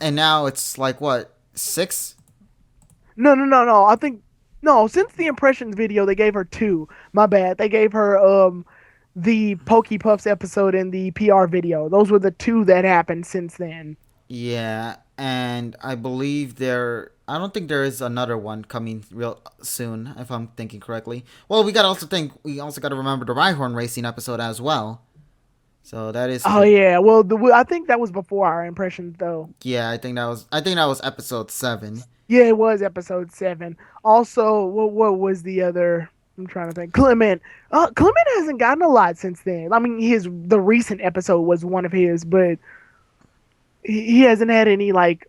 and now it's like what 6?
No, no, no, no. I think no. Since the impressions video, they gave her two. My bad. They gave her the Pokepuffs episode and the PR video. Those were the two that happened since then.
Yeah, and I believe there. I don't think there is another one coming real soon, if I'm thinking correctly. Well, we also got to remember the Rhyhorn racing episode as well. So that is
Oh yeah. Well, I think that was before our impressions though.
yeah. I think that was episode 7.
Yeah, it was episode 7. Also, what was the other? I'm trying to think. Clement. Clement hasn't gotten a lot since then. I mean, the recent episode was one of his, but he hasn't had any like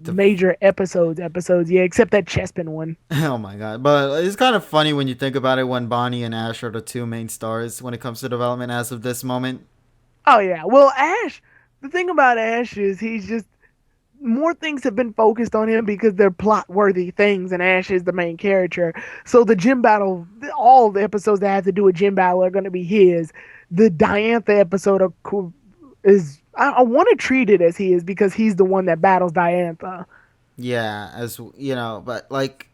The
major episodes yeah, except that Chespin one.
Oh my god! But it's kind of funny when you think about it. When Bonnie and Ash are the two main stars when it comes to development as of this moment.
Oh yeah. Well, Ash. The thing about Ash is he's just more things have been focused on him because they're plot worthy things, and Ash is the main character. So the gym battle, all the episodes that have to do with gym battle are going to be his. The Diantha episode is I want to treat it as he is because he's the one that battles Diantha.
Yeah, as you know, but like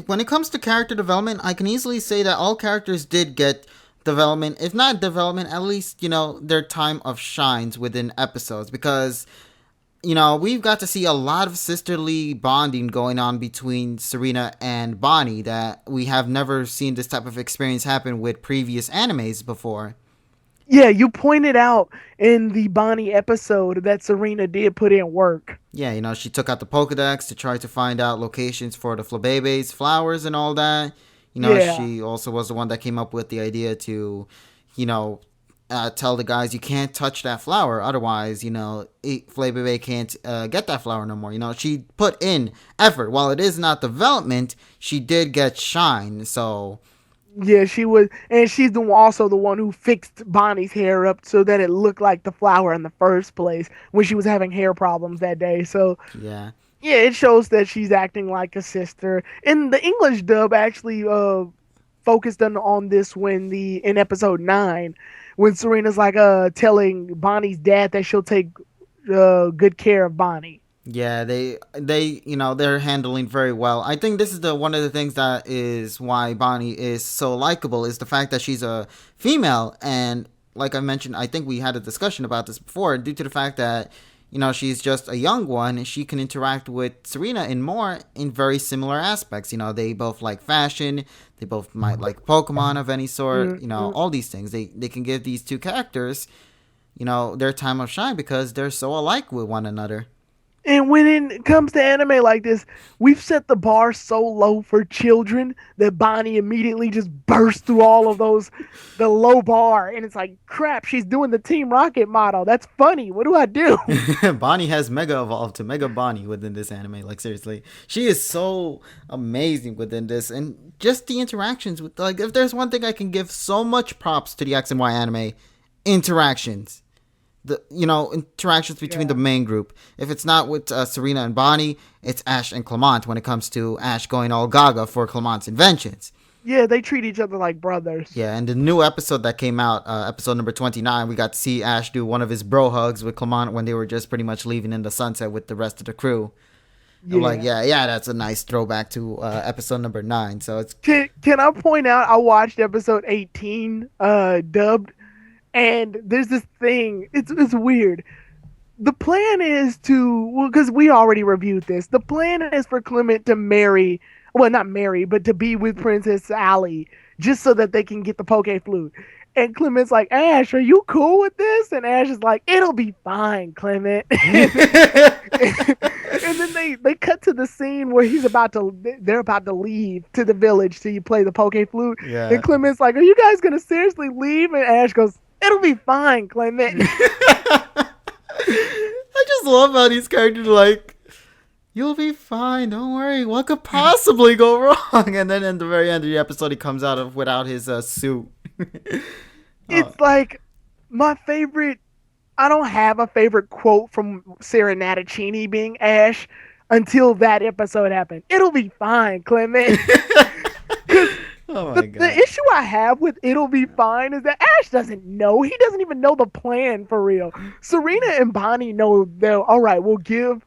when it comes to character development, I can easily say that all characters did get development. If not development, at least their time of shines within episodes because we've got to see a lot of sisterly bonding going on between Serena and Bonnie that we have never seen this type of experience happen with previous animes before.
Yeah, you pointed out in the Bonnie episode that Serena did put in work.
Yeah, she took out the Pokedex to try to find out locations for the Flabébé's flowers and all that.
Yeah.
She also was the one that came up with the idea to, you know, tell the guys you can't touch that flower, otherwise, Flabébé can't get that flower no more. She put in effort. While it is not development, she did get shine. So
Yeah, she was, and she's also the one who fixed Bonnie's hair up so that it looked like the flower in the first place when she was having hair problems that day. So
yeah,
yeah, it shows that she's acting like a sister. And the English dub actually focused on this when in episode 9 when Serena's like telling Bonnie's dad that she'll take good care of Bonnie.
yeah, they're handling very well. I think this is the one of the things that is why Bonnie is so likable is the fact that she's a female, and like I mentioned, I think we had a discussion about this before. Due to the fact that she's just a young one, she can interact with Serena in very similar aspects. They both like fashion, they both might like Pokemon of any sort.
Mm-hmm.
All these things. They can give these two characters their time of shine because they're so alike with one another.
And when it comes to anime like this, we've set the bar so low for children that Bonnie immediately just bursts through all of the low bar. And it's like, crap, she's doing the Team Rocket model. That's funny. What do I do?
Bonnie has Mega evolved to Mega Bonnie within this anime. Like, seriously. She is so amazing within this. And just the interactions with, if there's one thing I can give so much props to the X and Y anime, interactions. the interactions between the
Yeah.
main group. If it's not with Serena and Bonnie, it's Ash and Clement when it comes to Ash going all gaga for Clement's inventions.
Yeah, they treat each other like brothers.
Yeah, and the new episode that came out, episode number 29, we got to see Ash do one of his bro hugs with Clement when they were just pretty much leaving in the sunset with the rest of the crew. I'm
Yeah.
like, yeah, that's a nice throwback to episode number 9. So it's
Can I point out I watched episode 18 dubbed, and there's this thing. It's weird. The plan is to, well, because we already reviewed this. The plan is for Clement to marry, well, not marry, but to be with Princess Allie, just so that they can get the Poke Flute. And Clement's like, Ash, are you cool with this? And Ash is like, it'll be fine, Clement. And then they cut to the scene where they're about to leave to the village to play the Poke Flute.
Yeah.
And Clement's like, are you guys gonna seriously leave? And Ash goes, it'll be fine, Clement.
I just love how these characters are like, you'll be fine, don't worry, what could possibly go wrong? And then in the very end of the episode, he comes out without his suit.
It's like my favorite. I don't have a favorite quote from Sarah Natticini being Ash until that episode happened. It'll be fine, Clement.
Oh my
The issue I have with it'll be fine is that Ash doesn't know. He doesn't even know the plan for real. Serena and Bonnie know they're all right. We'll give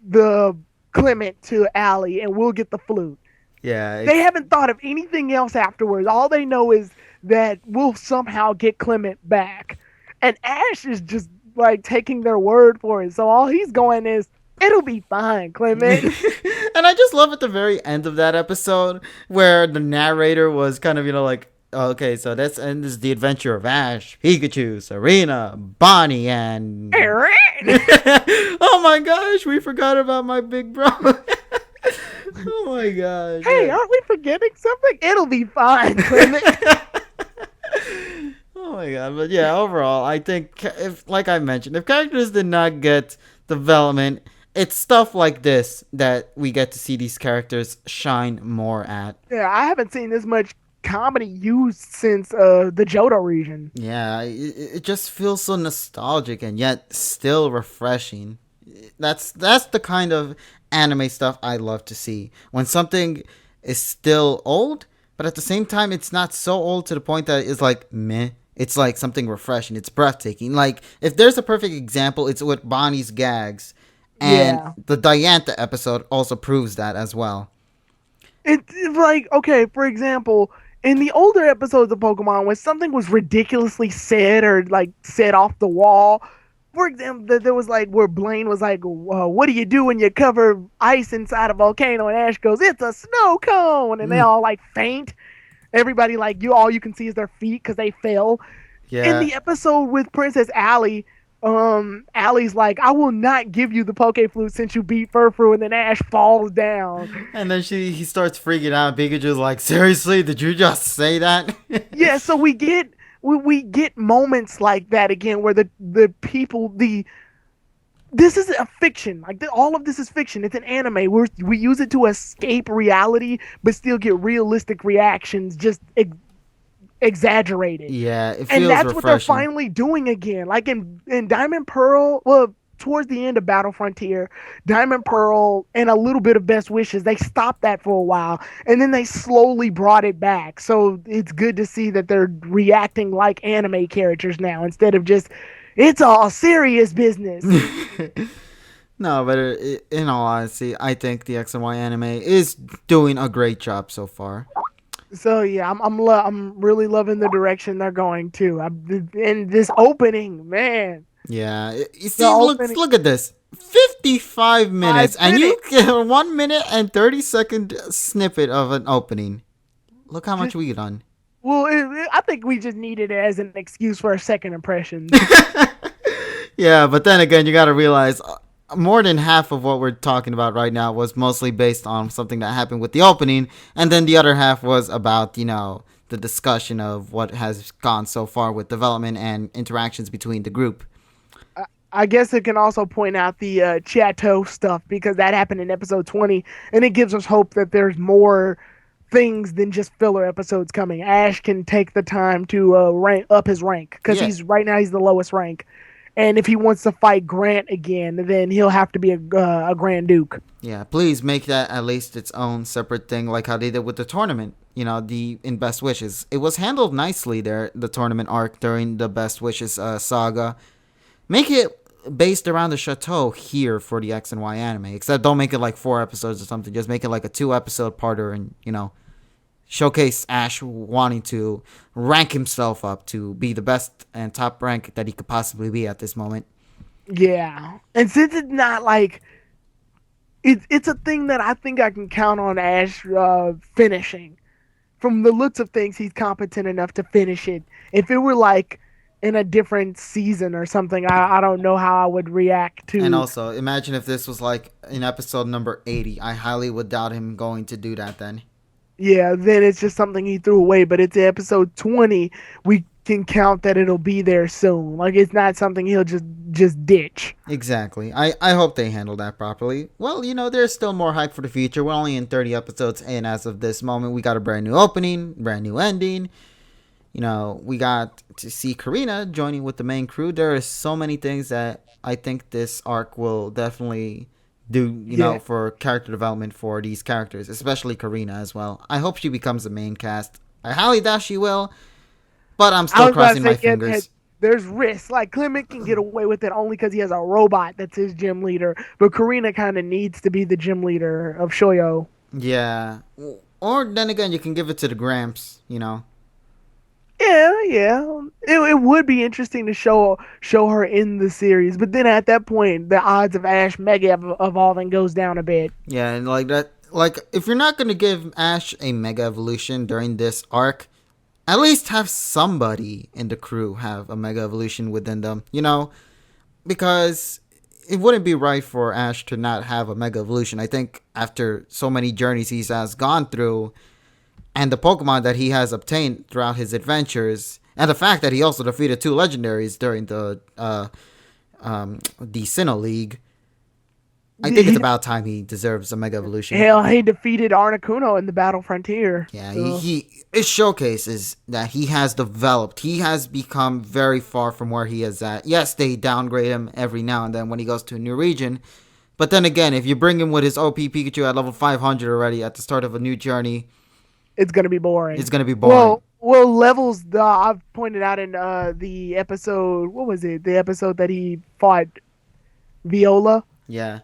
the Clement to Allie and we'll get the flute.
Yeah.
They haven't thought of anything else afterwards. All they know is that we'll somehow get Clement back. And Ash is just like taking their word for it. So all he's going is, it'll be fine, Clement.
And I just love at the very end of that episode where the narrator was kind of, like, okay, so this ends the adventure of Ash, Pikachu, Serena, Bonnie, and... Oh my gosh, we forgot about my big bro. Oh my gosh.
Hey, aren't we forgetting something? It'll be fine, Clement.
Oh my god, but yeah, overall, I think if, like I mentioned, if characters did not get development, it's stuff like this that we get to see these characters shine more at.
Yeah, I haven't seen this much comedy used since the Johto region.
Yeah, it just feels so nostalgic and yet still refreshing. That's the kind of anime stuff I love to see. When something is still old, but at the same time it's not so old to the point that it's like meh. It's like something refreshing. It's breathtaking. Like, if there's a perfect example, it's with Bonnie's gags. And the Diantha episode also proves that as well.
It's like, okay, for example, in the older episodes of Pokemon, when something was ridiculously said or like said off the wall, for example, there was like where Blaine was like, what do you do when you cover ice inside a volcano? And Ash goes, it's a snow cone. And they all like faint. Everybody like, all you can see is their feet because they fell.
Yeah.
In the episode with Princess Allie, Allie's like, I will not give you the Poke Flute since you beat Furfrou, and then Ash falls down.
And then he starts freaking out. Pikachu's like, seriously, did you just say that?
Yeah, so we get moments like that again where the people this is a fiction. Like all of this is fiction. It's an anime. We use it to escape reality, but still get realistic reactions. Just exaggerated.
Yeah, it feels
and that's
refreshing.
what they're finally doing again. Like in Diamond Pearl, well, towards the end of Battle Frontier, Diamond Pearl and a little bit of Best Wishes, they stopped that for a while, and then they slowly brought it back. So it's good to see that they're reacting like anime characters now instead of just, it's all serious business.
No, but in all honesty, I think the X and Y anime is doing a great job so far.
So yeah, I'm really loving the direction they're going too. And this opening, man.
Yeah, you see, look at this. 55 minutes, and you get a 1 minute and 30-second snippet of an opening. Look how much we done.
Well, I think we just needed it as an excuse for a second impression.
Yeah, but then again, you got to realize more than half of what we're talking about right now was mostly based on something that happened with the opening, and then the other half was about, the discussion of what has gone so far with development and interactions between the group.
I guess it can also point out the Chateau stuff because that happened in episode 20, and it gives us hope that there's more things than just filler episodes coming. Ash can take the time to rank up his rank because he's the lowest rank, And if he wants to fight Grant again, then he'll have to be a Grand Duke.
Yeah, please make that at least its own separate thing, like how they did with the tournament. You know, the in Best Wishes, it was handled nicely there. The tournament arc during the Best Wishes saga. Make it based around the chateau here for the X and Y anime. Except don't make it like 4 episodes or something. Just make it like a 2-episode parter, and showcase Ash wanting to rank himself up to be the best and top rank that he could possibly be at this moment.
Yeah, and since it's not like it's a thing that I think I can count on Ash finishing. From the looks of things, he's competent enough to finish it. If it were like in a different season or something, I don't know how I would react to.
And also, imagine if this was like in episode number 80. I highly would doubt him going to do that then.
Yeah, then it's just something he threw away. But it's episode 20. We can count that it'll be there soon. Like, it's not something he'll just ditch.
Exactly. I hope they handle that properly. Well, there's still more hype for the future. We're only in 30 episodes in as of this moment. We got a brand new opening, brand new ending. We got to see Karina joining with the main crew. There are so many things that I think this arc will definitely do, for character development for these characters, especially Karina as well. I hope she becomes the main cast. I highly doubt she will, but I'm still crossing my fingers.
There's risks. Like, Clement can get away with it only because he has a robot that's his gym leader, but Karina kind of needs to be the gym leader of Shoyo.
Yeah. Or then again, you can give it to the Gramps,
Yeah. It would be interesting to show her in the series, but then at that point, the odds of Ash Mega evolving goes down a bit.
Yeah, and like that, if you're not gonna give Ash a Mega Evolution during this arc, at least have somebody in the crew have a Mega Evolution within them, because it wouldn't be right for Ash to not have a Mega Evolution. I think after so many journeys he has gone through, and the Pokemon that he has obtained throughout his adventures, and the fact that he also defeated 2 legendaries during the Sinnoh League, I think it's about time he deserves a Mega Evolution.
Hell, he defeated Articuno in the Battle Frontier.
Yeah, so. It showcases that he has developed. He has become very far from where he is at. Yes, they downgrade him every now and then when he goes to a new region. But then again, if you bring him with his OP Pikachu at level 500 already at the start of a new journey,
it's going to be boring.
It's going to be boring.
Well, levels, I've pointed out in the episode, what was it? The episode that he fought Viola?
Yeah.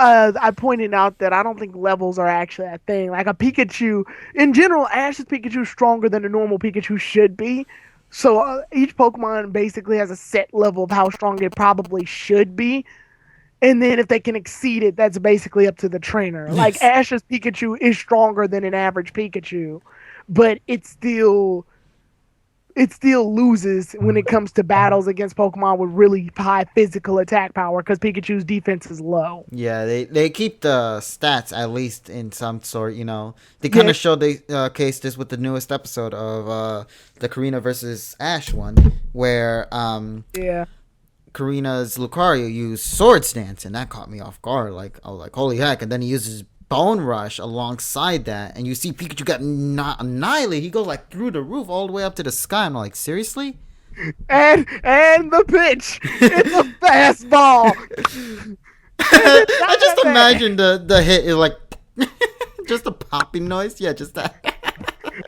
I pointed out that I don't think levels are actually a thing. Like a Pikachu, in general, Ash's Pikachu is stronger than a normal Pikachu should be. So each Pokemon basically has a set level of how strong it probably should be. And then if they can exceed it, that's basically up to the trainer. Yes. Like Ash's Pikachu is stronger than an average Pikachu, but it still loses when it comes to battles against Pokemon with really high physical attack power because Pikachu's defense is low.
Yeah, they keep the stats at least in some sort, They kind of showed case this with the newest episode of the Karina versus Ash one, where Karina's Lucario used Swords Dance, and that caught me off guard. Like, I was like, holy heck. And then he uses Bone Rush alongside that, and you see Pikachu got annihilated. He goes like through the roof all the way up to the sky. I'm like, seriously?
And the pitch, it's a fastball.
I just imagine the hit is like just a popping noise. Yeah, just that.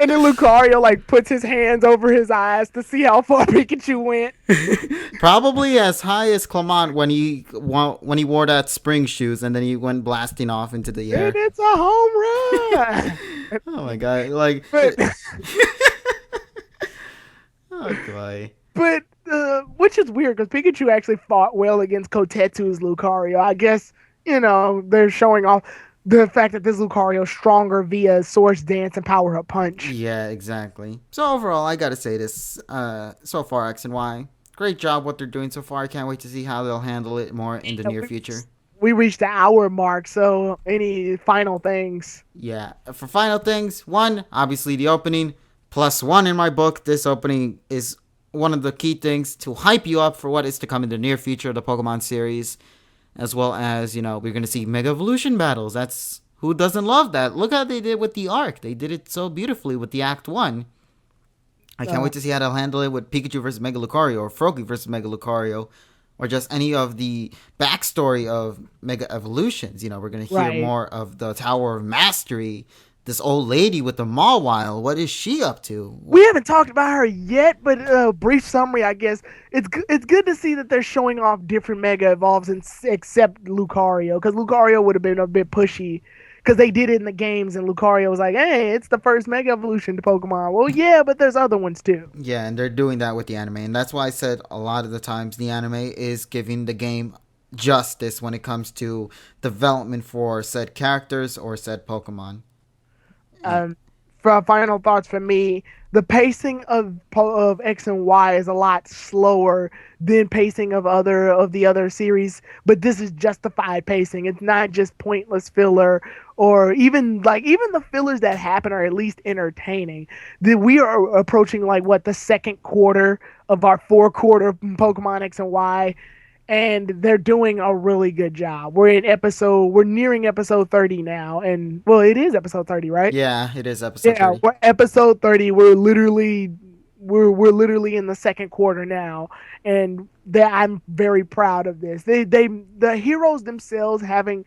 And then Lucario like puts his hands over his eyes to see how far Pikachu went.
Probably as high as Clement when he wore that spring shoes, and then he went blasting off into the air.
And it's a home run.
Oh my god! Like, oh boy.
But which is weird because Pikachu actually fought well against Kotetsu's Lucario. I guess they're showing off the fact that this Lucario is stronger via Swords Dance and Power Up Punch.
Yeah, exactly. So overall, I gotta say this. So far, X and Y, great job what they're doing so far. I can't wait to see how they'll handle it more in the near future.
We reached the hour mark, so any final things?
Yeah, for final things, one, obviously the opening, +1 in my book. This opening is one of the key things to hype you up for what is to come in the near future of the Pokemon series. As well as, we're going to see Mega Evolution battles. That's, who doesn't love that? Look how they did with the arc. They did it so beautifully with the Act 1. I can't wait to see how they'll handle it with Pikachu versus Mega Lucario, or Froakie versus Mega Lucario, or just any of the backstory of Mega Evolutions. You know, we're going to hear
Right.
more of the Tower of Mastery. This old lady with the Mawile, what is she up to?
We haven't talked about her yet, but brief summary, I guess. It's good to see that they're showing off different Mega Evolves except Lucario, because Lucario would have been a bit pushy, because they did it in the games, and Lucario was like, "Hey, it's the first Mega Evolution to Pokemon." Well, yeah, but there's other ones too.
Yeah, and they're doing that with the anime, and that's why I said a lot of the times the anime is giving the game justice when it comes to development for said characters or said Pokemon.
Um, for final thoughts from me, the pacing of X and Y is a lot slower than pacing of the other series, but this is justified pacing. It's not just pointless filler, or even the fillers that happen are at least entertaining. We are approaching like what, the second quarter of our 4 quarter Pokemon X and Y, and they're doing a really good job. We're nearing episode 30 now, and well, it is episode 30, right?
Yeah, it is episode
Yeah,
30.
we're episode 30. We're literally in the second quarter now, and I'm very proud of this. The heroes themselves having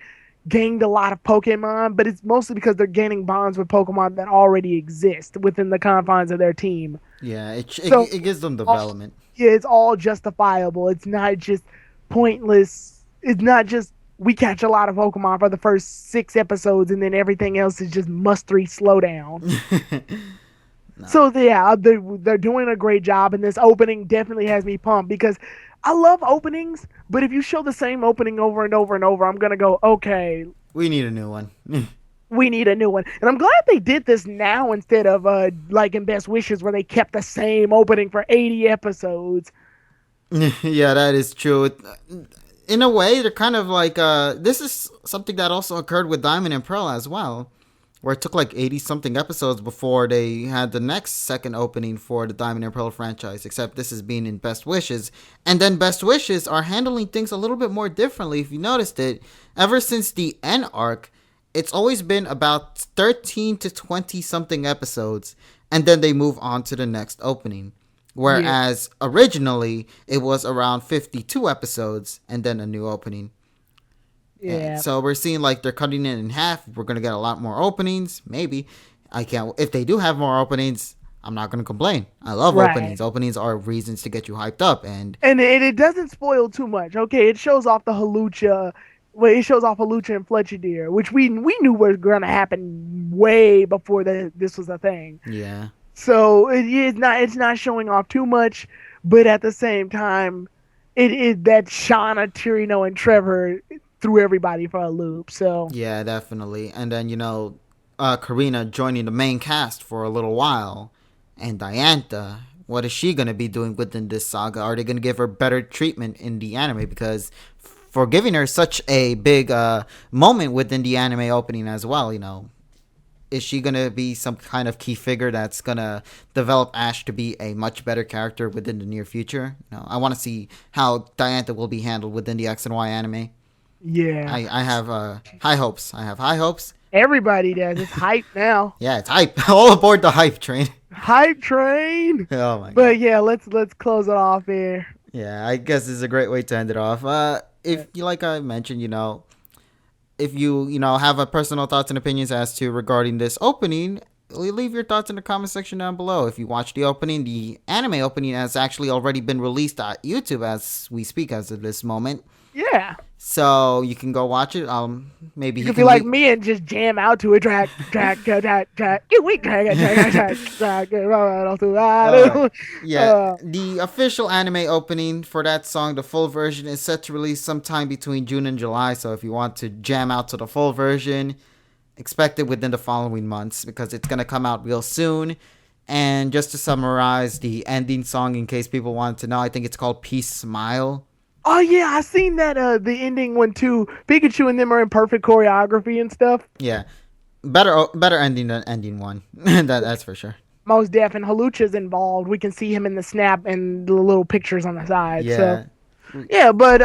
gained a lot of Pokemon, but it's mostly because they're gaining bonds with Pokemon that already exist within the confines of their team.
Yeah,
So
it gives them
all-
development.
yeah, it's all justifiable. It's not just pointless. It's not just we catch a lot of Pokemon for the first 6 episodes, and then everything else is just must-read slowdown.
No.
So yeah, they're doing a great job, and this opening definitely has me pumped, because I love openings, but if you show the same opening over and over and over, I'm gonna go, okay,
We need a new one.
we need a new one. And I'm glad they did this now instead of like in Best Wishes, where they kept the same opening for 80 episodes.
Yeah, that is true. In a way, they're kind of like this is something that also occurred with Diamond and Pearl as well, where it took like 80 something episodes before they had the next second opening for the Diamond and Pearl franchise, except this is being in Best Wishes. And then Best Wishes are handling things a little bit more differently. If you noticed it, ever since the N arc, it's always been about 13 to 20 something episodes, and then they move on to the next opening. Whereas originally it was around 52 episodes and then a new opening.
Yeah.
And so we're seeing like they're cutting it in half. We're gonna get a lot more openings. Maybe I can't. If they do have more openings, I'm not gonna complain. I love
Right.
openings. Openings are reasons to get you hyped up. And
And it doesn't spoil too much. Okay, it shows off the Halucha. Well, it shows off Halucha and Fletchideer, which we knew was going to happen way before this was a thing.
yeah,
So it's not showing off too much, but at the same time, it is that Shauna, Tirino, and Trevor threw everybody for a loop. So
yeah, definitely. And then Karina joining the main cast for a little while, and Diantha. What is she gonna be doing within this saga? Are they gonna give her better treatment in the anime? Because for giving her such a big moment within the anime opening as well, is she gonna be some kind of key figure that's gonna develop Ash to be a much better character within the near future? I want to see how Diantha will be handled within the X and Y anime.
yeah,
I have high hopes. I have high hopes.
everybody does. It's hype now.
Yeah, it's hype. All aboard the hype train.
Hype train.
Oh my god.
But yeah, let's close it off here.
Yeah, I guess this is a great way to end it off. If you like I mentioned, if you have a personal thoughts and opinions as to regarding this opening, leave your thoughts in the comment section down below. If you watch the opening, the anime opening has actually already been released on YouTube as we speak as of this moment.
Yeah.
So you can go watch it. Maybe
You could be like me and just jam out to it. Drag. You weak drag.
Yeah, the official anime opening for that song, the full version, is set to release sometime between June and July. So if you want to jam out to the full version, expect it within the following months because it's gonna come out real soon. And just to summarize the ending song, in case people want to know, I think it's called "Peace Smile."
Oh yeah, I seen that the ending one too. Pikachu and them are in perfect choreography and stuff.
Yeah, better ending than ending one. That's for sure.
Most Def and Halucha's involved. We can see him in the snap and the little pictures on the side.
Yeah.
So yeah, but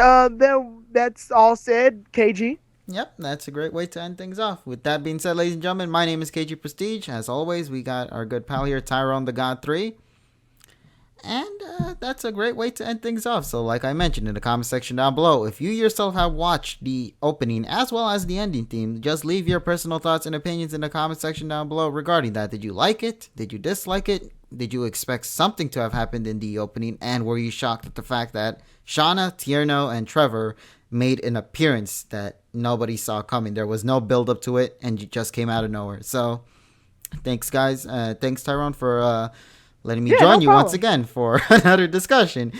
that's all said. KG.
Yep, that's a great way to end things off. With that being said, ladies and gentlemen, my name is KG Prestige. As always, we got our good pal here, Tyrone the God 3. And that's a great way to end things off. So, like I mentioned in the comment section down below, if you yourself have watched the opening as well as the ending theme, just leave your personal thoughts and opinions in the comment section down below regarding that. Did you like it? Did you dislike it? Did you expect something to have happened in the opening? And were you shocked at the fact that Shauna, Tierno, and Trevor made an appearance that nobody saw coming? There was no build up to it, and it just came out of nowhere. So, thanks, guys. Thanks, Tyrone, for letting me join you once again for another discussion.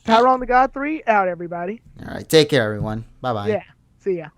Tyrone the God 3, out, everybody.
All right. Take care, everyone. Bye bye.
Yeah. See ya.